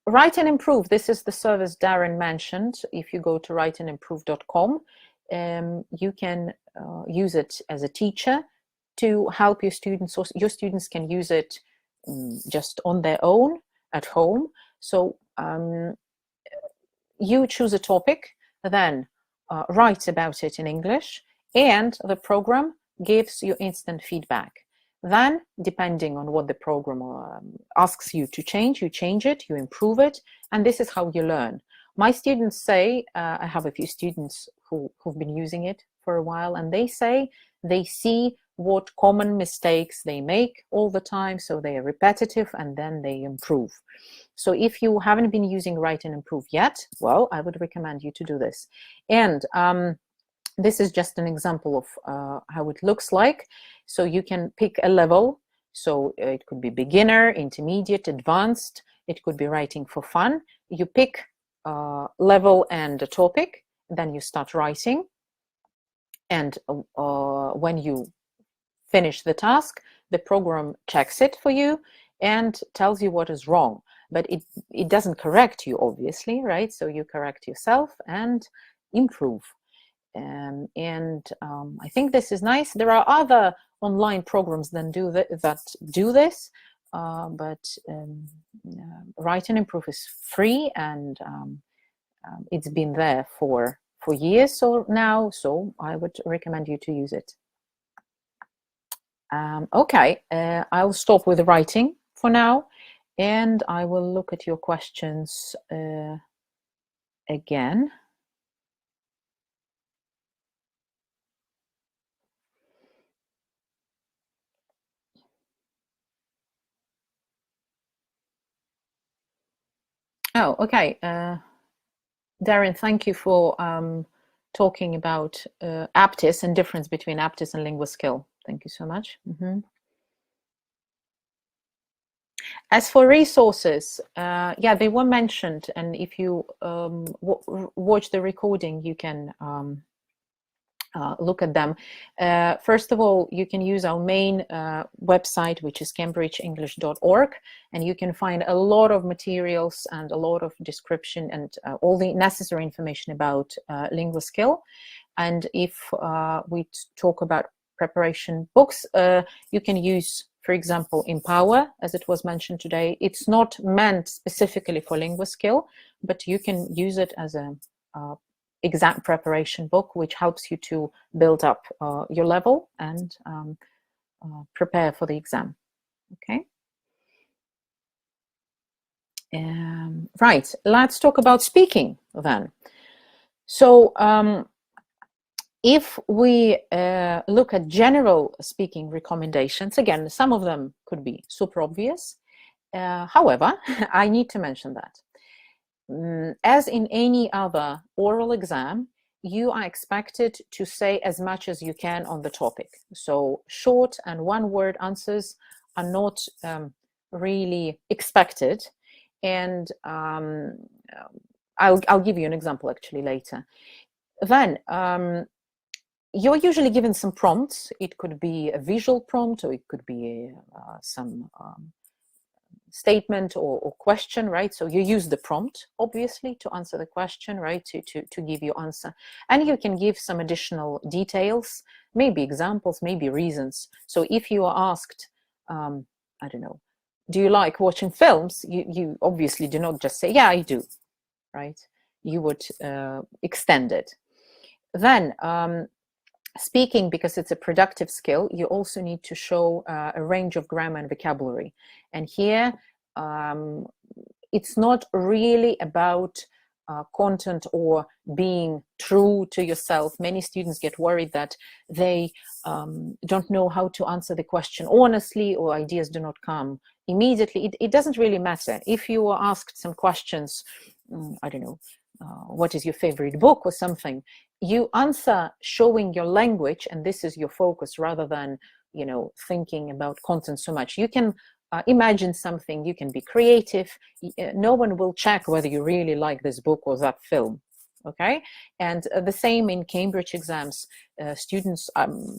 Speaker 3: Write and Improve. This is the service Darren mentioned. If you go to writeandimprove.com, you can use it as a teacher to help your students, or your students can use it just on their own at home. So you choose a topic, then write about it in English, and the program gives you instant feedback. Then, depending on what the program asks you to change, you change it, you improve it, and this is how you learn. My students say, I have a few students who've been using it for a while, and they say they see what common mistakes they make all the time, so they are repetitive, and then they improve. So if you haven't been using Write and Improve yet, well, I would recommend you to do this. And this is just an example of how it looks like. So you can pick a level. So it could be beginner, intermediate, advanced. It could be writing for fun. You pick level and a topic, then you start writing. And when you finish the task, the program checks it for you and tells you what is wrong. But it doesn't correct you, obviously, right? So you correct yourself and improve. I think this is nice. There are other online programs that do this, but Write and Improve is free, and it's been there for years now, so I would recommend you to use it. Okay, I'll stop with writing for now, and I will look at your questions again. Oh, okay. Darren, thank you for talking about Aptis and difference between Aptis and Linguaskill. Thank you so much. As for resources, yeah, they were mentioned, and if you watch the recording, you can look at them. First of all, you can use our main website, which is cambridgeenglish.org, and you can find a lot of materials and a lot of description and all the necessary information about Linguaskill. And if we talk about preparation books, you can use, for example, Empower, as it was mentioned today. It's not meant specifically for Linguaskill, but you can use it as a exam preparation book, which helps you to build up your level and prepare for the exam. Okay. Right, let's talk about speaking then. So if we look at general speaking recommendations, again, some of them could be super obvious. However, I need to mention that as in any other oral exam, you are expected to say as much as you can on the topic. So short and one-word answers are not really expected. And I'll give you an example actually later. Then you're usually given some prompts. It could be a visual prompt, or it could be some statement or question, right? So you use the prompt, obviously, to answer the question, right? To give your answer. And you can give some additional details, maybe examples, maybe reasons. So if you are asked, I don't know, do you like watching films? You obviously do not just say, yeah, I do, right? You would extend it. Then speaking, because it's a productive skill, you also need to show a range of grammar and vocabulary. And here, it's not really about content or being true to yourself. Many students get worried that they don't know how to answer the question honestly, or ideas do not come immediately. It doesn't really matter. If you are asked some questions, I don't know, what is your favorite book or something, you answer showing your language, and this is your focus, rather than, you know, thinking about content so much. You can imagine something, you can be creative. No one will check whether you really like this book or that film. Okay, and the same in Cambridge exams. Students,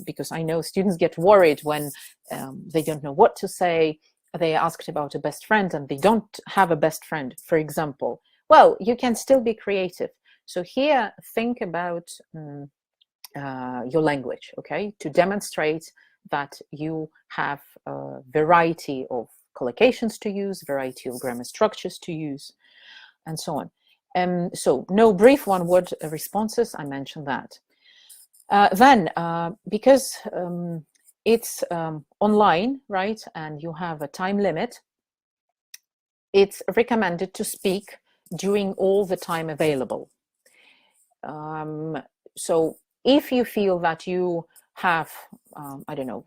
Speaker 3: because I know students get worried when they don't know what to say. They are asked about a best friend and they don't have a best friend, for example. Well, you can still be creative. So here, think about your language, okay, to demonstrate that you have a variety of collocations to use, variety of grammar structures to use, and so on. So no brief one-word responses, I mentioned that. Then, because it's online, right, and you have a time limit, it's recommended to speak during all the time available. So if you feel that you have, I don't know,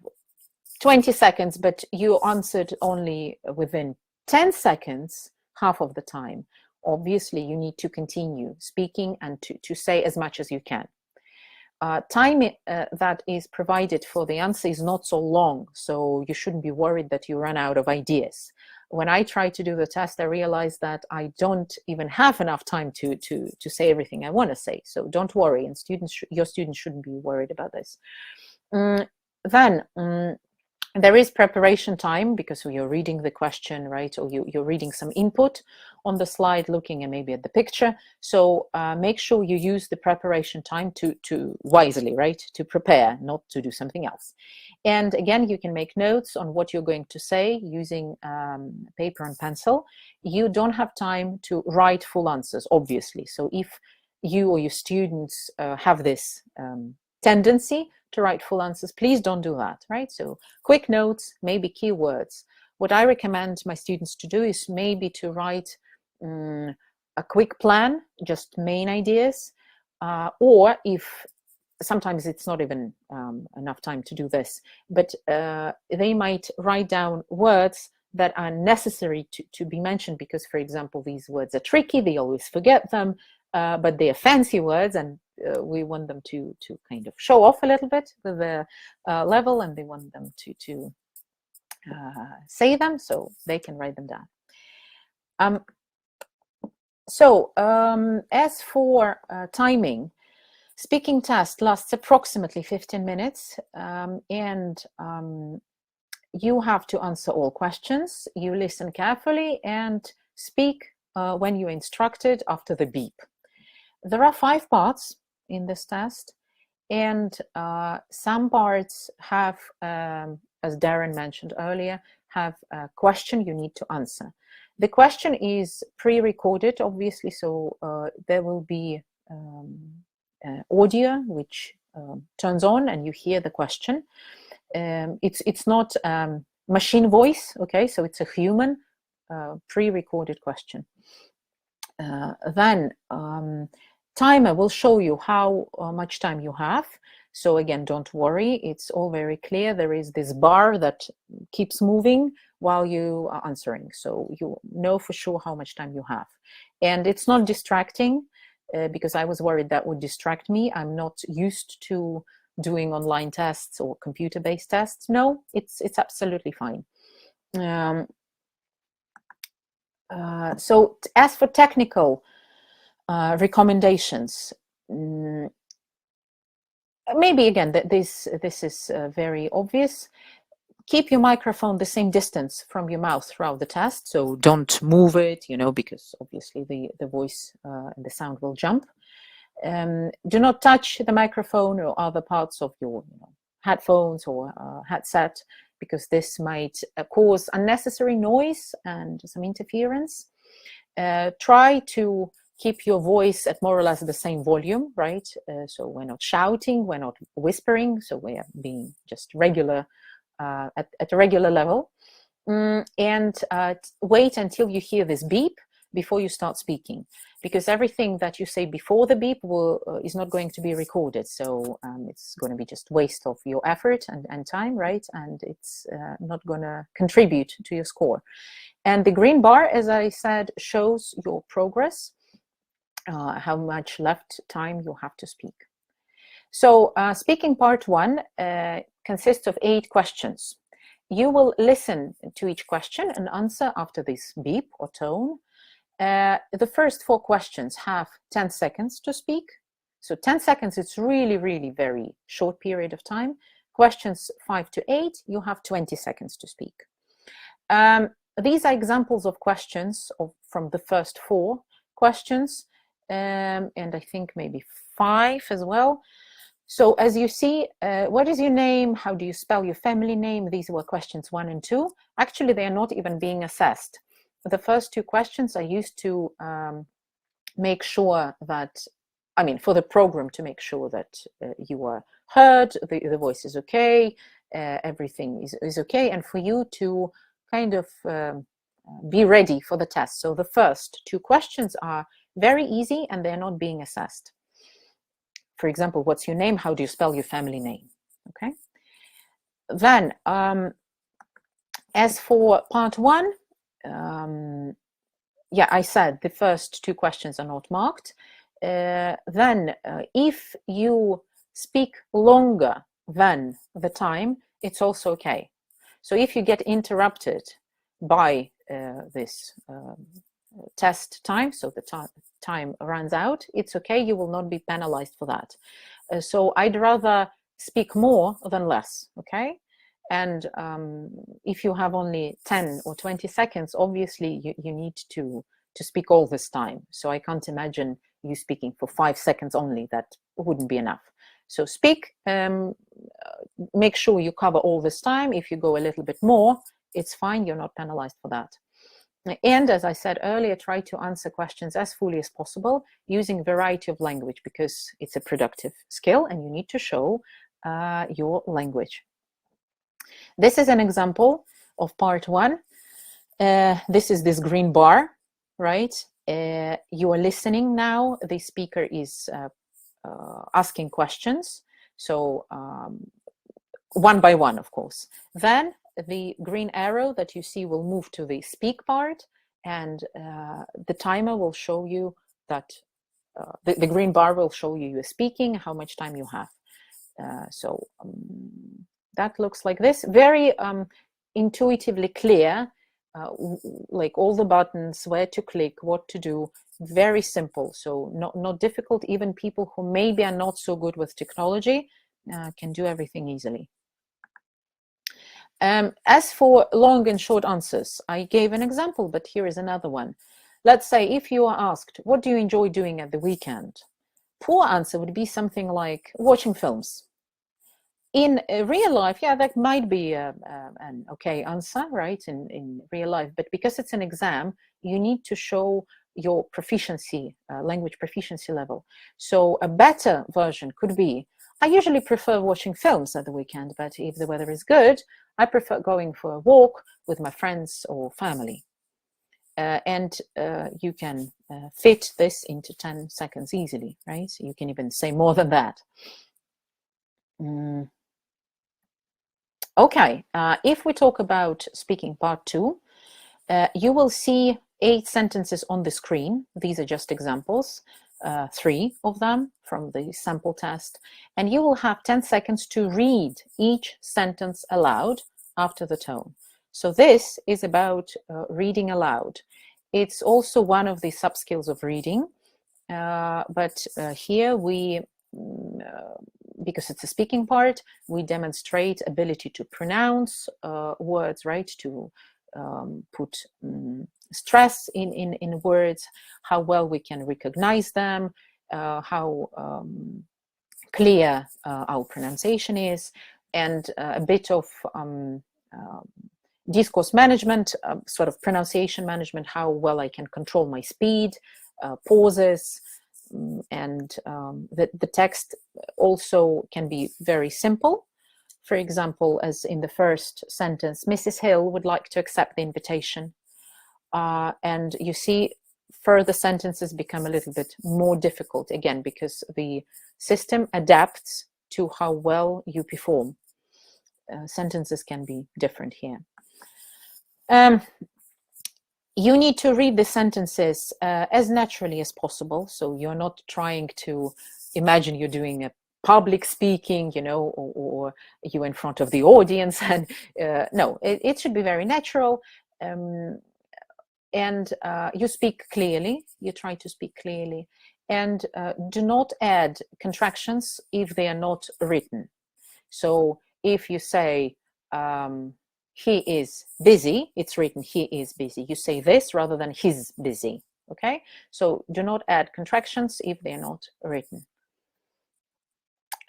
Speaker 3: 20 seconds, but you answered only within 10 seconds, half of the time, obviously you need to continue speaking and to say as much as you can. Time that is provided for the answer is not so long, so you shouldn't be worried that you run out of ideas. When I try to do the test, I realized that I don't even have enough time to say everything I want to say. So don't worry, and your students shouldn't be worried about this. Then there is preparation time, because you're reading the question, right? Or you're reading some input on the slide, looking at maybe at the picture. So make sure you use the preparation time to wisely, right? To prepare, not to do something else. And again, you can make notes on what you're going to say using paper and pencil. You don't have time to write full answers, obviously. So if you or your students have this tendency to write full answers, please don't do that, right? So quick notes, maybe keywords. What I recommend my students to do is maybe to write a quick plan, just main ideas, or if sometimes it's not even enough time to do this, but they might write down words that are necessary to be mentioned, because, for example, these words are tricky, they always forget them, but they are fancy words, and we want them to kind of show off a little bit with their level, and they want them to say them, so they can write them down. As for timing, speaking test lasts approximately 15 minutes, and you have to answer all questions. You listen carefully and speak when you're instructed after the beep. There are 5 parts in this test, and some parts have, as Darren mentioned earlier, have a question you need to answer. The question is pre-recorded, obviously, so there will be audio which turns on and you hear the question. It's not machine voice, okay, so it's a human pre-recorded question. Then timer will show you how much time you have. So again, don't worry, it's all very clear. There is this bar that keeps moving while you are answering, so you know for sure how much time you have. And it's not distracting, because I was worried that would distract me. I'm not used to doing online tests or computer-based tests. No, it's absolutely fine. So as for technical recommendations, maybe again this is very obvious. Keep your microphone the same distance from your mouth throughout the test, so don't move it, because obviously the voice and the sound will jump. Do not touch the microphone or other parts of your headphones or headset, because this might cause unnecessary noise and some interference. Try to keep your voice at more or less the same volume, right? So we're not shouting, we're not whispering, so we are being just regular, at a regular level. And wait until you hear this beep before you start speaking, because everything that you say before the beep is not going to be recorded. So it's going to be just waste of your effort and time, right? And it's not going to contribute to your score. And the green bar, as I said, shows your progress, how much left time you have to speak. So speaking part 1 consists of 8 questions. You will listen to each question and answer after this beep or tone. The first 4 questions have 10 seconds to speak. So 10 seconds, it's really, really very short period of time. Questions 5 to 8, you have 20 seconds to speak. These are examples of questions from the first 4 questions, and I think maybe 5 as well. So as you see, what is your name? How do you spell your family name? These were questions 1 and 2. Actually, they are not even being assessed. The first 2 questions are used to make sure that, I mean, for the program to make sure that you are heard, the voice is okay, everything is okay, and for you to kind of be ready for the test. So the first 2 questions are very easy and they're not being assessed. For example, what's your name? How do you spell your family name? Okay. Then, as for part 1, yeah, I said the first 2 questions are not marked. Then, if you speak longer than the time, it's also okay. So if you get interrupted by this test time, so the time runs out, it's okay, you will not be penalized for that. So I'd rather speak more than less, okay? And if you have only 10 or 20 seconds, obviously you need to speak all this time. So I can't imagine you speaking for 5 seconds only. That wouldn't be enough. So speak, make sure you cover all this time. If you go a little bit more, it's fine, you're not penalized for that. And as I said earlier, try to answer questions as fully as possible using a variety of language, because it's a productive skill and you need to show your language. This is an example of part 1. This is this green bar, right? You are listening now. The speaker is asking questions. So one by one, of course. Then the green arrow that you see will move to the speak part, and the timer will show you that the green bar will show you you're speaking, how much time you have. So that looks like this. Very intuitively clear, like all the buttons, where to click, what to do. Very simple, so not difficult. Even people who maybe are not so good with technology can do everything easily. As for long and short answers, I gave an example, but here is another one. Let's say if you are asked, what do you enjoy doing at the weekend? Poor answer would be something like watching films. In real life, yeah, that might be an okay answer, right, in real life. But because it's an exam, you need to show your proficiency, language proficiency level. So a better version could be, I usually prefer watching films at the weekend, but if the weather is good, I prefer going for a walk with my friends or family. And you can fit this into 10 seconds easily, right? So you can even say more than that. Okay, if we talk about speaking part 2, you will see 8 sentences on the screen. These are just examples, 3 of them from the sample test. And you will have 10 seconds to read each sentence aloud after the tone. So this is about reading aloud. It's also one of the sub-skills of reading, but here we, because it's a speaking part, we demonstrate ability to pronounce words, right? To put stress in words, how well we can recognize them, how clear our pronunciation is, and a bit of discourse management, sort of pronunciation management, how well I can control my speed, pauses, and the text also can be very simple. For example, as in the first sentence, Mrs. Hill would like to accept the invitation. And you see further sentences become a little bit more difficult, again, because the system adapts to how well you perform. Sentences can be different here. You need to read the sentences as naturally as possible. So you're not trying to imagine you're doing a public speaking, you know, or you in front of the audience. And no, it should be very natural. And you speak clearly. You try to speak clearly. And do not add contractions if they are not written. So if you say, he is busy, it's written he is busy. You say this rather than he's busy, okay? So do not add contractions if they're not written.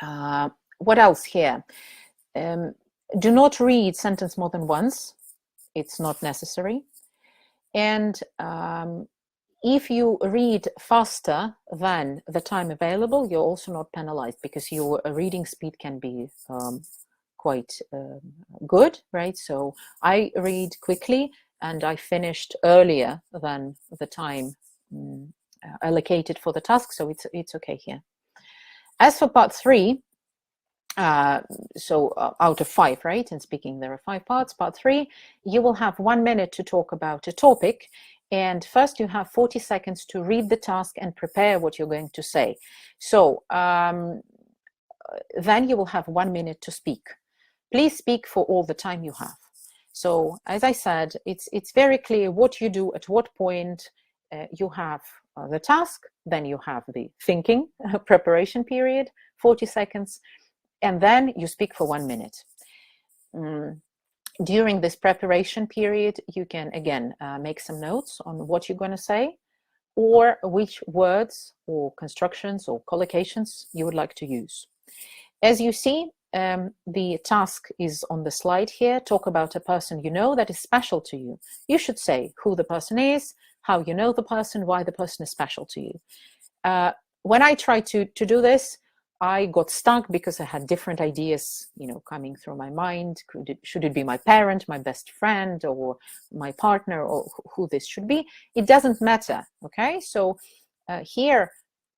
Speaker 3: What else here? Do not read sentence more than once. It's not necessary. And if you read faster than the time available, you're also not penalized, because your reading speed can be quite good, right? So I read quickly and I finished earlier than the time allocated for the task, so it's okay here. As for part 3, out of 5, right? In speaking, there are 5 parts. Part 3, you will have 1 minute to talk about a topic. And first you have 40 seconds to read the task and prepare what you're going to say. So then you will have 1 minute to speak. Please speak for all the time you have. So as I said, it's very clear what you do at what point. You have the task, then you have the thinking preparation period, 40 seconds, and then you speak for 1 minute. During this preparation period, you can again make some notes on what you're going to say, or which words or constructions or collocations you would like to use. As you see, the task is on the slide here. Talk about a person you know that is special to you. You should say who the person is, how you know the person, why the person is special to you. When I tried to do this, I got stuck because I had different ideas, coming through my mind. Should it be my parent, my best friend, or my partner, or who this should be? It doesn't matter, okay? So here,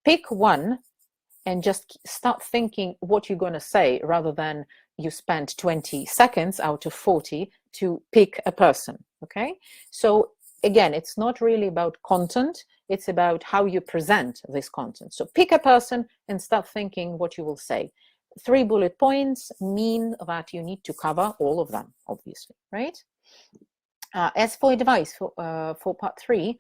Speaker 3: pick one and just start thinking what you're going to say, rather than you spend 20 seconds out of 40 to pick a person, okay? So again, it's not really about content, it's about how you present this content. So pick a person and start thinking what you will say. 3 bullet points mean that you need to cover all of them, obviously, right? As for advice for part 3,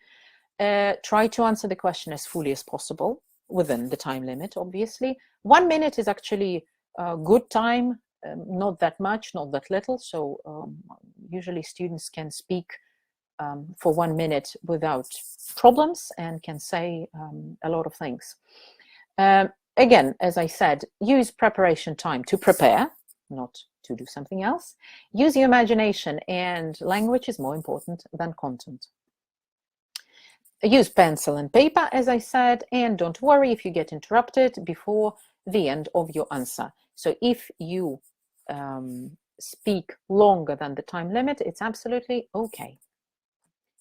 Speaker 3: try to answer the question as fully as possible within the time limit, obviously. 1 minute is actually a good time, not that much, not that little. So usually students can speak for 1 minute without problems and can say a lot of things. Again, as I said, use preparation time to prepare, not to do something else. Use your imagination, and language is more important than content. Use pencil and paper, as I said, and don't worry if you get interrupted before the end of your answer. So if you speak longer than the time limit, it's absolutely okay.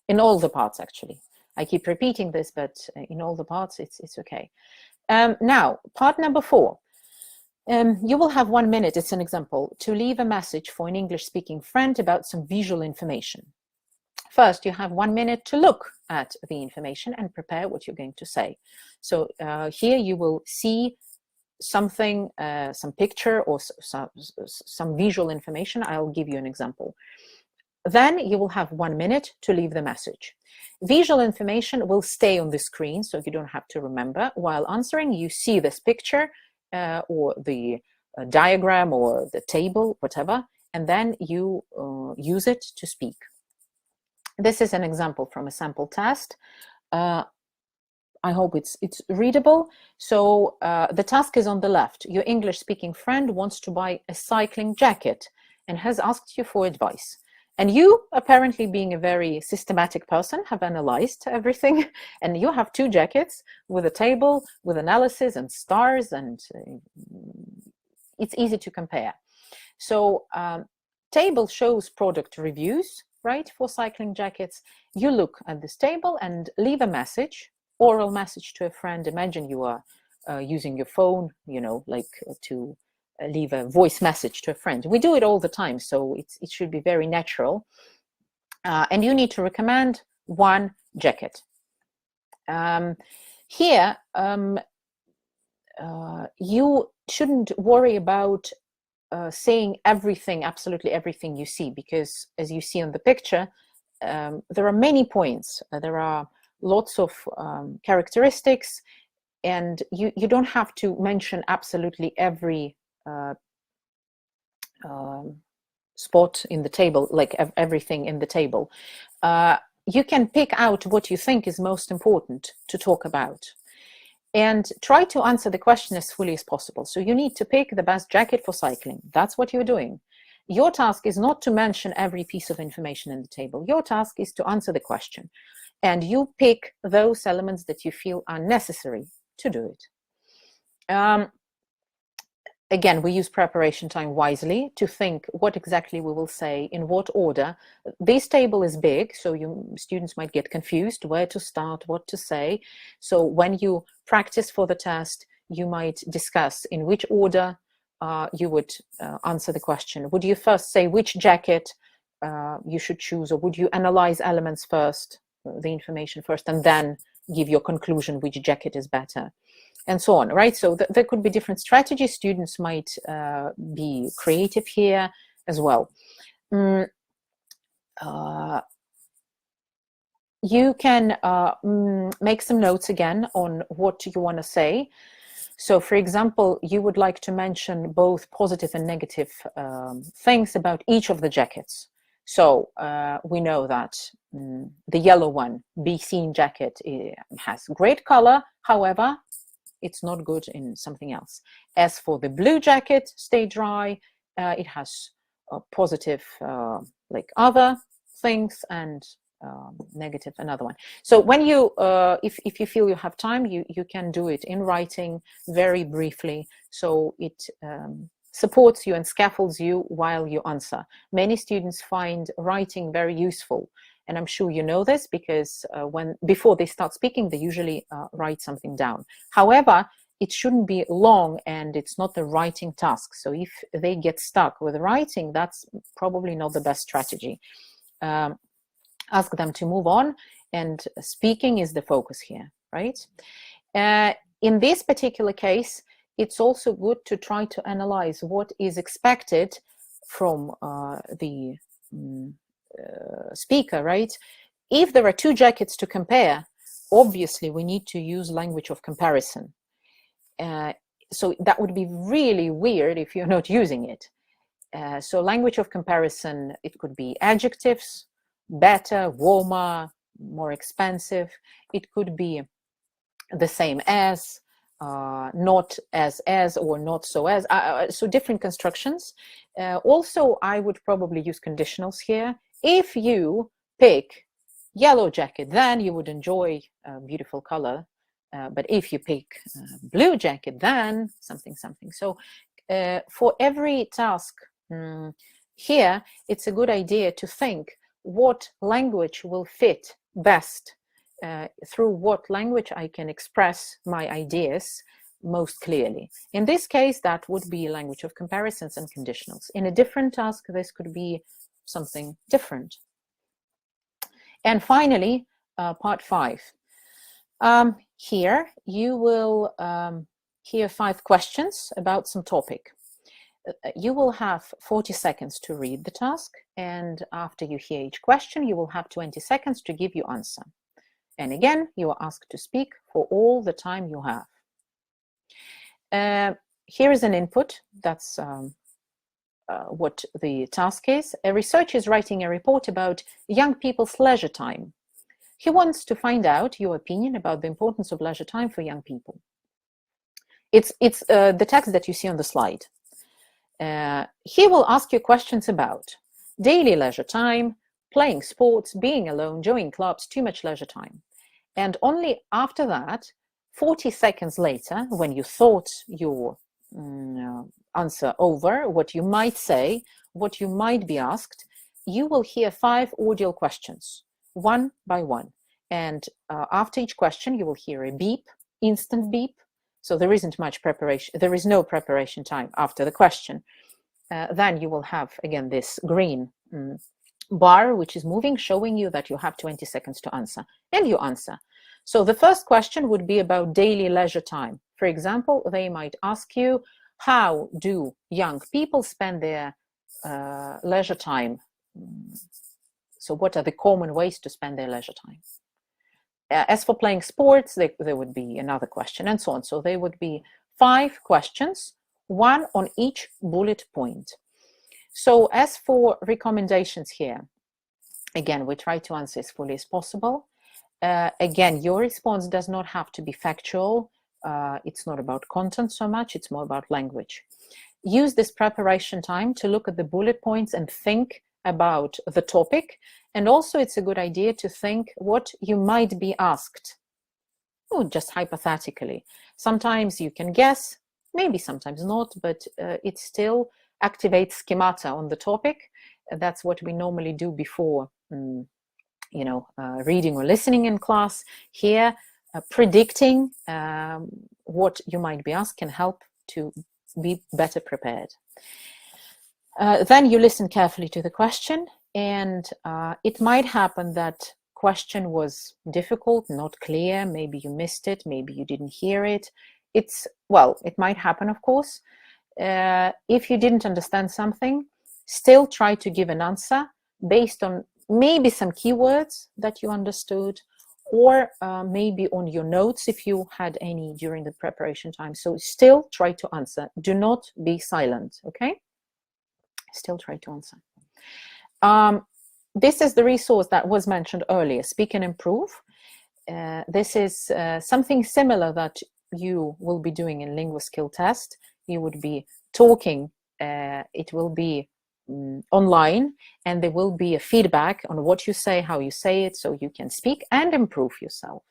Speaker 3: In all the parts, actually. I keep repeating this, but in all the parts, it's okay. Now, part number 4. You will have 1 minute, it's an example, to leave a message for an English-speaking friend about some visual information. First, you have 1 minute to look at the information and prepare what you're going to say. So here you will see something, some picture or some visual information. I'll give you an example. Then you will have 1 minute to leave the message. Visual information will stay on the screen, so you don't have to remember. While answering, you see this picture or the diagram or the table, whatever, and then you use it to speak. This is an example from a sample test. I hope it's readable. So the task is on the left. Your English-speaking friend wants to buy a cycling jacket and has asked you for advice. And you, apparently being a very systematic person, have analyzed everything, and you have 2 jackets with a table, with analysis and stars, and it's easy to compare. So table shows product reviews, right, for cycling jackets. You look at this table and leave a message, oral message to a friend. Imagine you are using your phone, like to leave a voice message to a friend. We do it all the time, so it should be very natural. And you need to recommend 1 jacket. Here, you shouldn't worry about saying everything, absolutely everything you see, because as you see on the picture, there are many points. There are lots of characteristics, and you don't have to mention absolutely every spot in the table, like everything in the table. You can pick out what you think is most important to talk about. and try to answer the question as fully as possible. So you need to pick the best jacket for cycling. That's what you're doing. Your task is not to mention every piece of information in the table. Your task is to answer the question. And you pick those elements that you feel are necessary to do it. Again, we use preparation time wisely to think what exactly we will say, in what order. This table is big, so students might get confused where to start, what to say. So when you practice for the test, you might discuss in which order you would answer the question. Would you first say which jacket you should choose, or would you analyze elements first, the information first, and then give your conclusion which jacket is better? And so on, right? So there could be different strategies. Students might be creative here as well. You can make some notes again on what you want to say. So, for example, you would like to mention both positive and negative things about each of the jackets. So we know that the yellow one, Be Seen jacket, has great color. However, it's not good in something else. As for the blue jacket, Stay Dry, it has positive like other things, and negative another one. So when you, if you feel you have time, you can do it in writing very briefly, so it supports you and scaffolds you while you answer. Many students find writing very useful. And I'm sure you know this, because before they start speaking, they usually write something down. However, it shouldn't be long, and it's not a writing task. So if they get stuck with writing, that's probably not the best strategy. Ask them to move on, and speaking is the focus here, right? In this particular case, it's also good to try to analyze what is expected from the speaker, right? If there are two jackets to compare, obviously we need to use language of comparison. So that would be really weird if you're not using it. So language of comparison, it could be adjectives, better, warmer, more expensive. It could be the same as, not as, or not so as. So different constructions. Also, I would probably use conditionals here. If you pick yellow jacket, then you would enjoy a beautiful color. But if you pick blue jacket, then something, something. So for every task here, it's a good idea to think what language will fit best, through what language I can express my ideas most clearly. In this case, that would be language of comparisons and conditionals. In a different task, this could be something different. And finally, part 5. Here you will hear 5 questions about some topic. You will have 40 seconds to read the task, and after you hear each question, you will have 20 seconds to give your answer. And again, you are asked to speak for all the time you have. Here is an input. That's what the task is. A researcher is writing a report about young people's leisure time. He wants to find out your opinion about the importance of leisure time for young people. It's the text that you see on the slide. He will ask you questions about daily leisure time, playing sports, being alone, joining clubs, too much leisure time. And only after that, 40 seconds later, when you thought your answer over, what you might say, what you might be asked, you will hear 5 audio questions, one by one. And after each question, you will hear a beep, instant beep. So there isn't much preparation. There is no preparation time after the question. Then you will have, again, this green bar, which is moving, showing you that you have 20 seconds to answer. And you answer. So the first question would be about daily leisure time. For example, they might ask you, how do young people spend their leisure time? So what are the common ways to spend their leisure time? As for playing sports, there would be another question, and so on. So there would be 5 questions, one on each bullet point. So as for recommendations here, again, we try to answer as fully as possible. Again, your response does not have to be factual. It's not about content so much, it's more about language. Use this preparation time to look at the bullet points and think about the topic. And also it's a good idea to think what you might be asked. Oh, just hypothetically. Sometimes you can guess, maybe sometimes not, but it still activates schemata on the topic. That's what we normally do before, reading or listening in class. Here, predicting what you might be asked can help to be better prepared. Then you listen carefully to the question, and it might happen that question was difficult, not clear, maybe you missed it, maybe you didn't hear it. It might happen, of course. If you didn't understand something, still try to give an answer based on maybe some keywords that you understood, or maybe on your notes if you had any during the preparation time. So still try to answer. Do not be silent, okay? Still try to answer. This is the resource that was mentioned earlier, Speak and Improve. This is something similar that you will be doing in Linguaskill test. You would be talking, it will be online, and there will be a feedback on what you say, how you say it, so you can speak and improve yourself.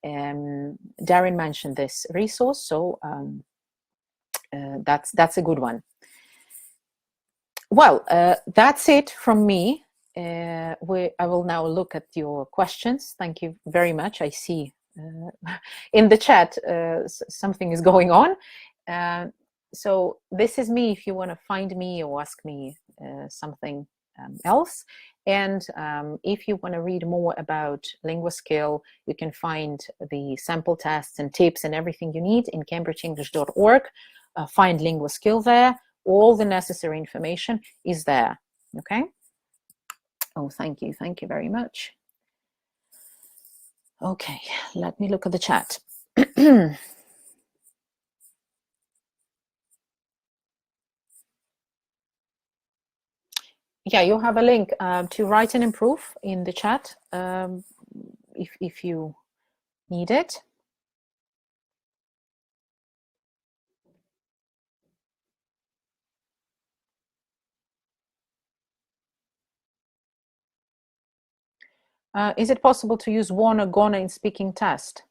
Speaker 3: Darren mentioned this resource, so that's a good one. Well, that's it from me. I will now look at your questions. Thank you very much. I see in the chat something is going on. So this is me if you want to find me or ask me something else. And if you want to read more about Linguaskill, you can find the sample tests and tips and everything you need in cambridgeenglish.org. Find Linguaskill there. All the necessary information is there. Okay? Oh, thank you. Thank you very much. Okay, let me look at the chat. Yeah, you have a link to write and improve in the chat if you need it. Is it possible to use wanna, gonna in speaking test?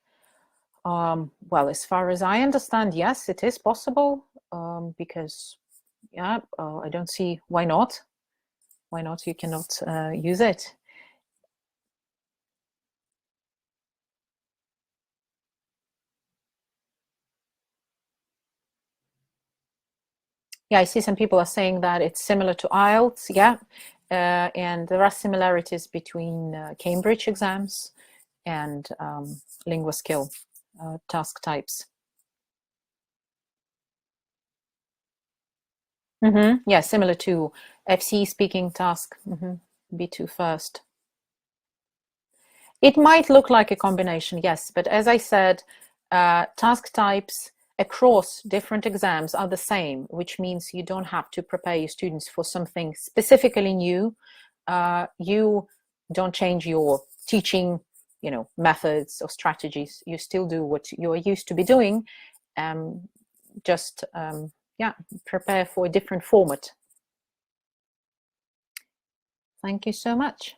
Speaker 3: Well, as far as I understand, yes, it is possible because, yeah, I don't see why not. Why not? You cannot use it. Yeah, I see some people are saying that it's similar to Ielts. Yeah, and there are similarities between Cambridge exams and Linguaskill task types. Yeah, similar to FC speaking task, B2 first. It might look like a combination, yes, but as I said, task types across different exams are the same, which means you don't have to prepare your students for something specifically new. You don't change your teaching, methods or strategies. You still do what you are used to be doing. Yeah, prepare for a different format. Thank you so much.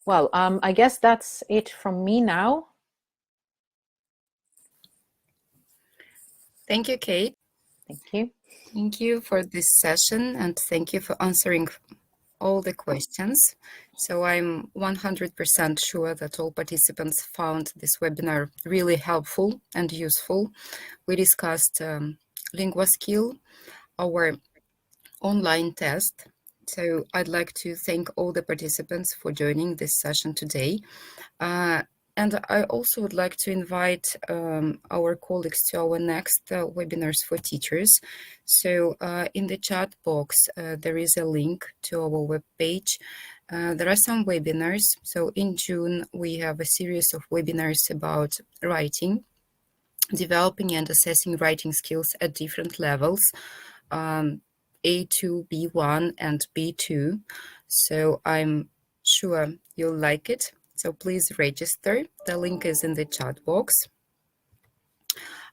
Speaker 3: Well, I guess that's it from me now.
Speaker 2: Thank you, Kate.
Speaker 3: Thank you.
Speaker 2: Thank you for this session, and thank you for answering all the questions. So I'm 100% sure that all participants found this webinar really helpful and useful. We discussed Linguaskill, our online test. So I'd like to thank all the participants for joining this session today. And I also would like to invite our colleagues to our next webinars for teachers. So in the chat box, there is a link to our webpage. There are some webinars. So in June, we have a series of webinars about writing, developing and assessing writing skills at different levels. A2, B1, and B2. So I'm sure you'll like it. So please register. The link is in the chat box.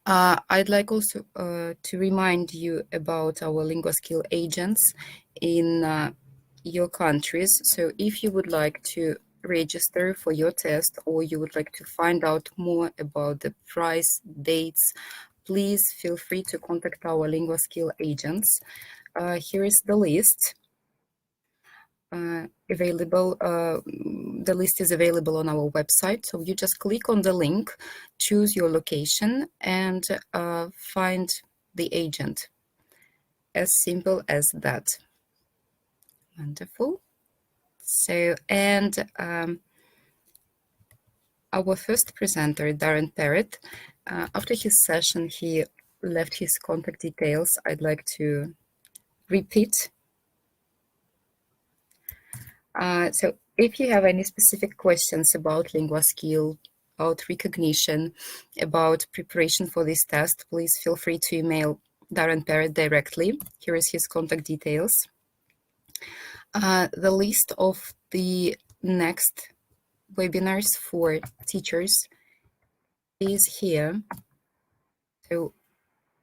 Speaker 2: I'd like also to remind you about our Linguaskill agents in your countries. So if you would like to register for your test, or you would like to find out more about the price, dates, please feel free to contact our Linguaskill agents. Here is the list. Available. The list is available on our website. So you just click on the link, choose your location, and find the agent. As simple as that. Wonderful. So, and our first presenter, Darren Parrott, after his session, he left his contact details. I'd like to repeat. So if you have any specific questions about Linguaskill, about recognition, about preparation for this test, please feel free to email Darren Parrott directly. Here is his contact details. The list of the next webinars for teachers is here. So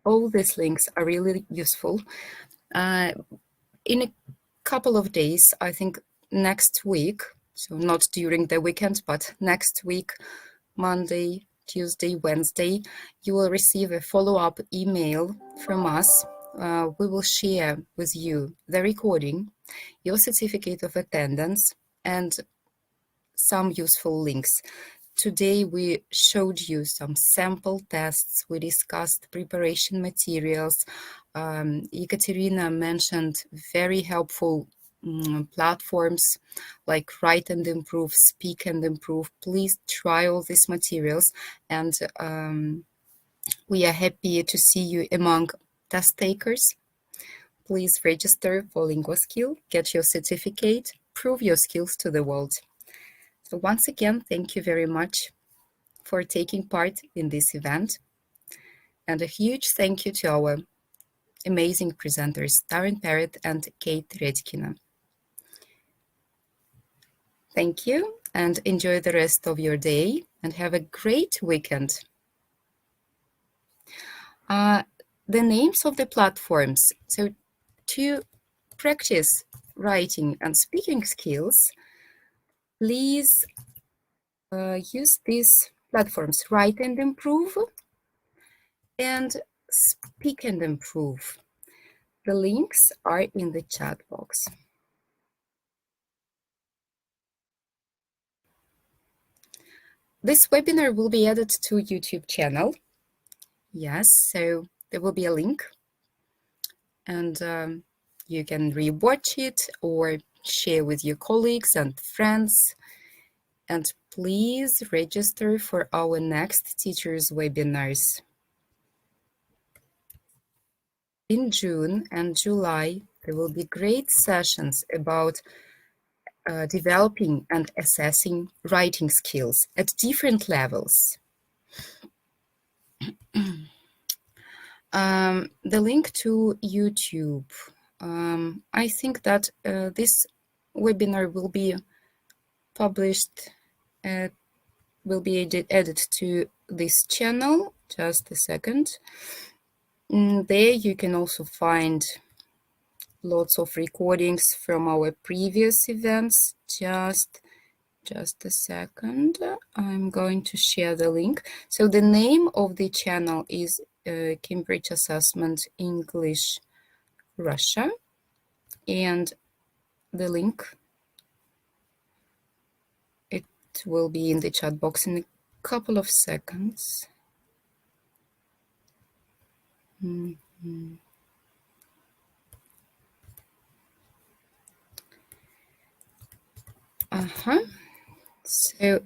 Speaker 2: all these links are really useful. In a couple of days, I think next week, so not during the weekend, but next week, Monday, Tuesday, Wednesday, you will receive a follow-up email from us. We will share with you the recording, your certificate of attendance, and some useful links. Today, we showed you some sample tests. We discussed preparation materials. Ekaterina mentioned very helpful platforms like Write and Improve, Speak and Improve. Please try all these materials, and we are happy to see you among test takers. Please register for Linguaskill, get your certificate, prove your skills to the world. So once again, thank you very much for taking part in this event. And a huge thank you to our amazing presenters, Darren Parrott and Kate Redkina. Thank you, and enjoy the rest of your day, and have a great weekend. The names of the platforms. So to practice writing and speaking skills, please use these platforms, Write and Improve and Speak and Improve. The links are in the chat box. This webinar will be added to YouTube channel. Yes, so there will be a link, and you can rewatch it or share with your colleagues and friends. And please register for our next teachers webinars. In June and July, there will be great sessions about developing and assessing writing skills at different levels. The link to YouTube. I think that this webinar will be published, will be added to this channel. Just a second. There you can also find lots of recordings from our previous events. Just a second. I'm going to share the link. So the name of the channel is Cambridge Assessment English Russia, and the link, it will be in the chat box in a couple of seconds. So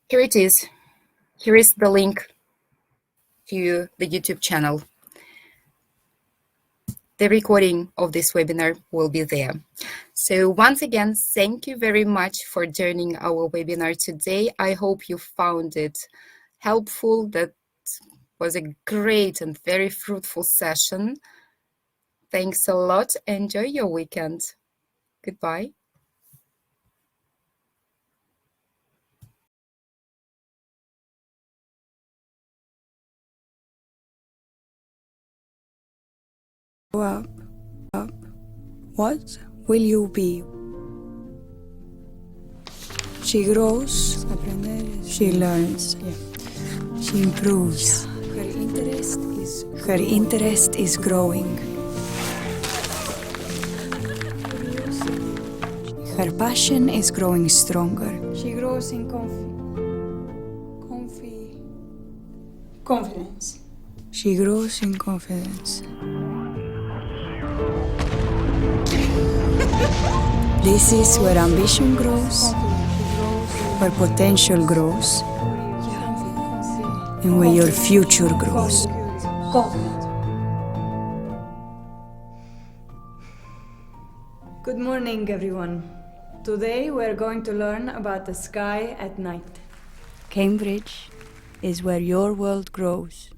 Speaker 2: here it is. Here is the link to the YouTube channel. The recording of this webinar will be there. So once again, thank you very much for joining our webinar today. I hope you found it helpful, that was a great and very fruitful session. Thanks a lot. Enjoy your weekend. Goodbye.
Speaker 4: Grow up. What will you be? She grows, she learns, she improves. Her interest is growing. Her passion is growing stronger. She grows in confidence. She grows in confidence. This is where ambition grows, where potential grows, and where your future grows. Good morning, everyone. Today we're going to learn about the sky at night. Cambridge is where your world grows.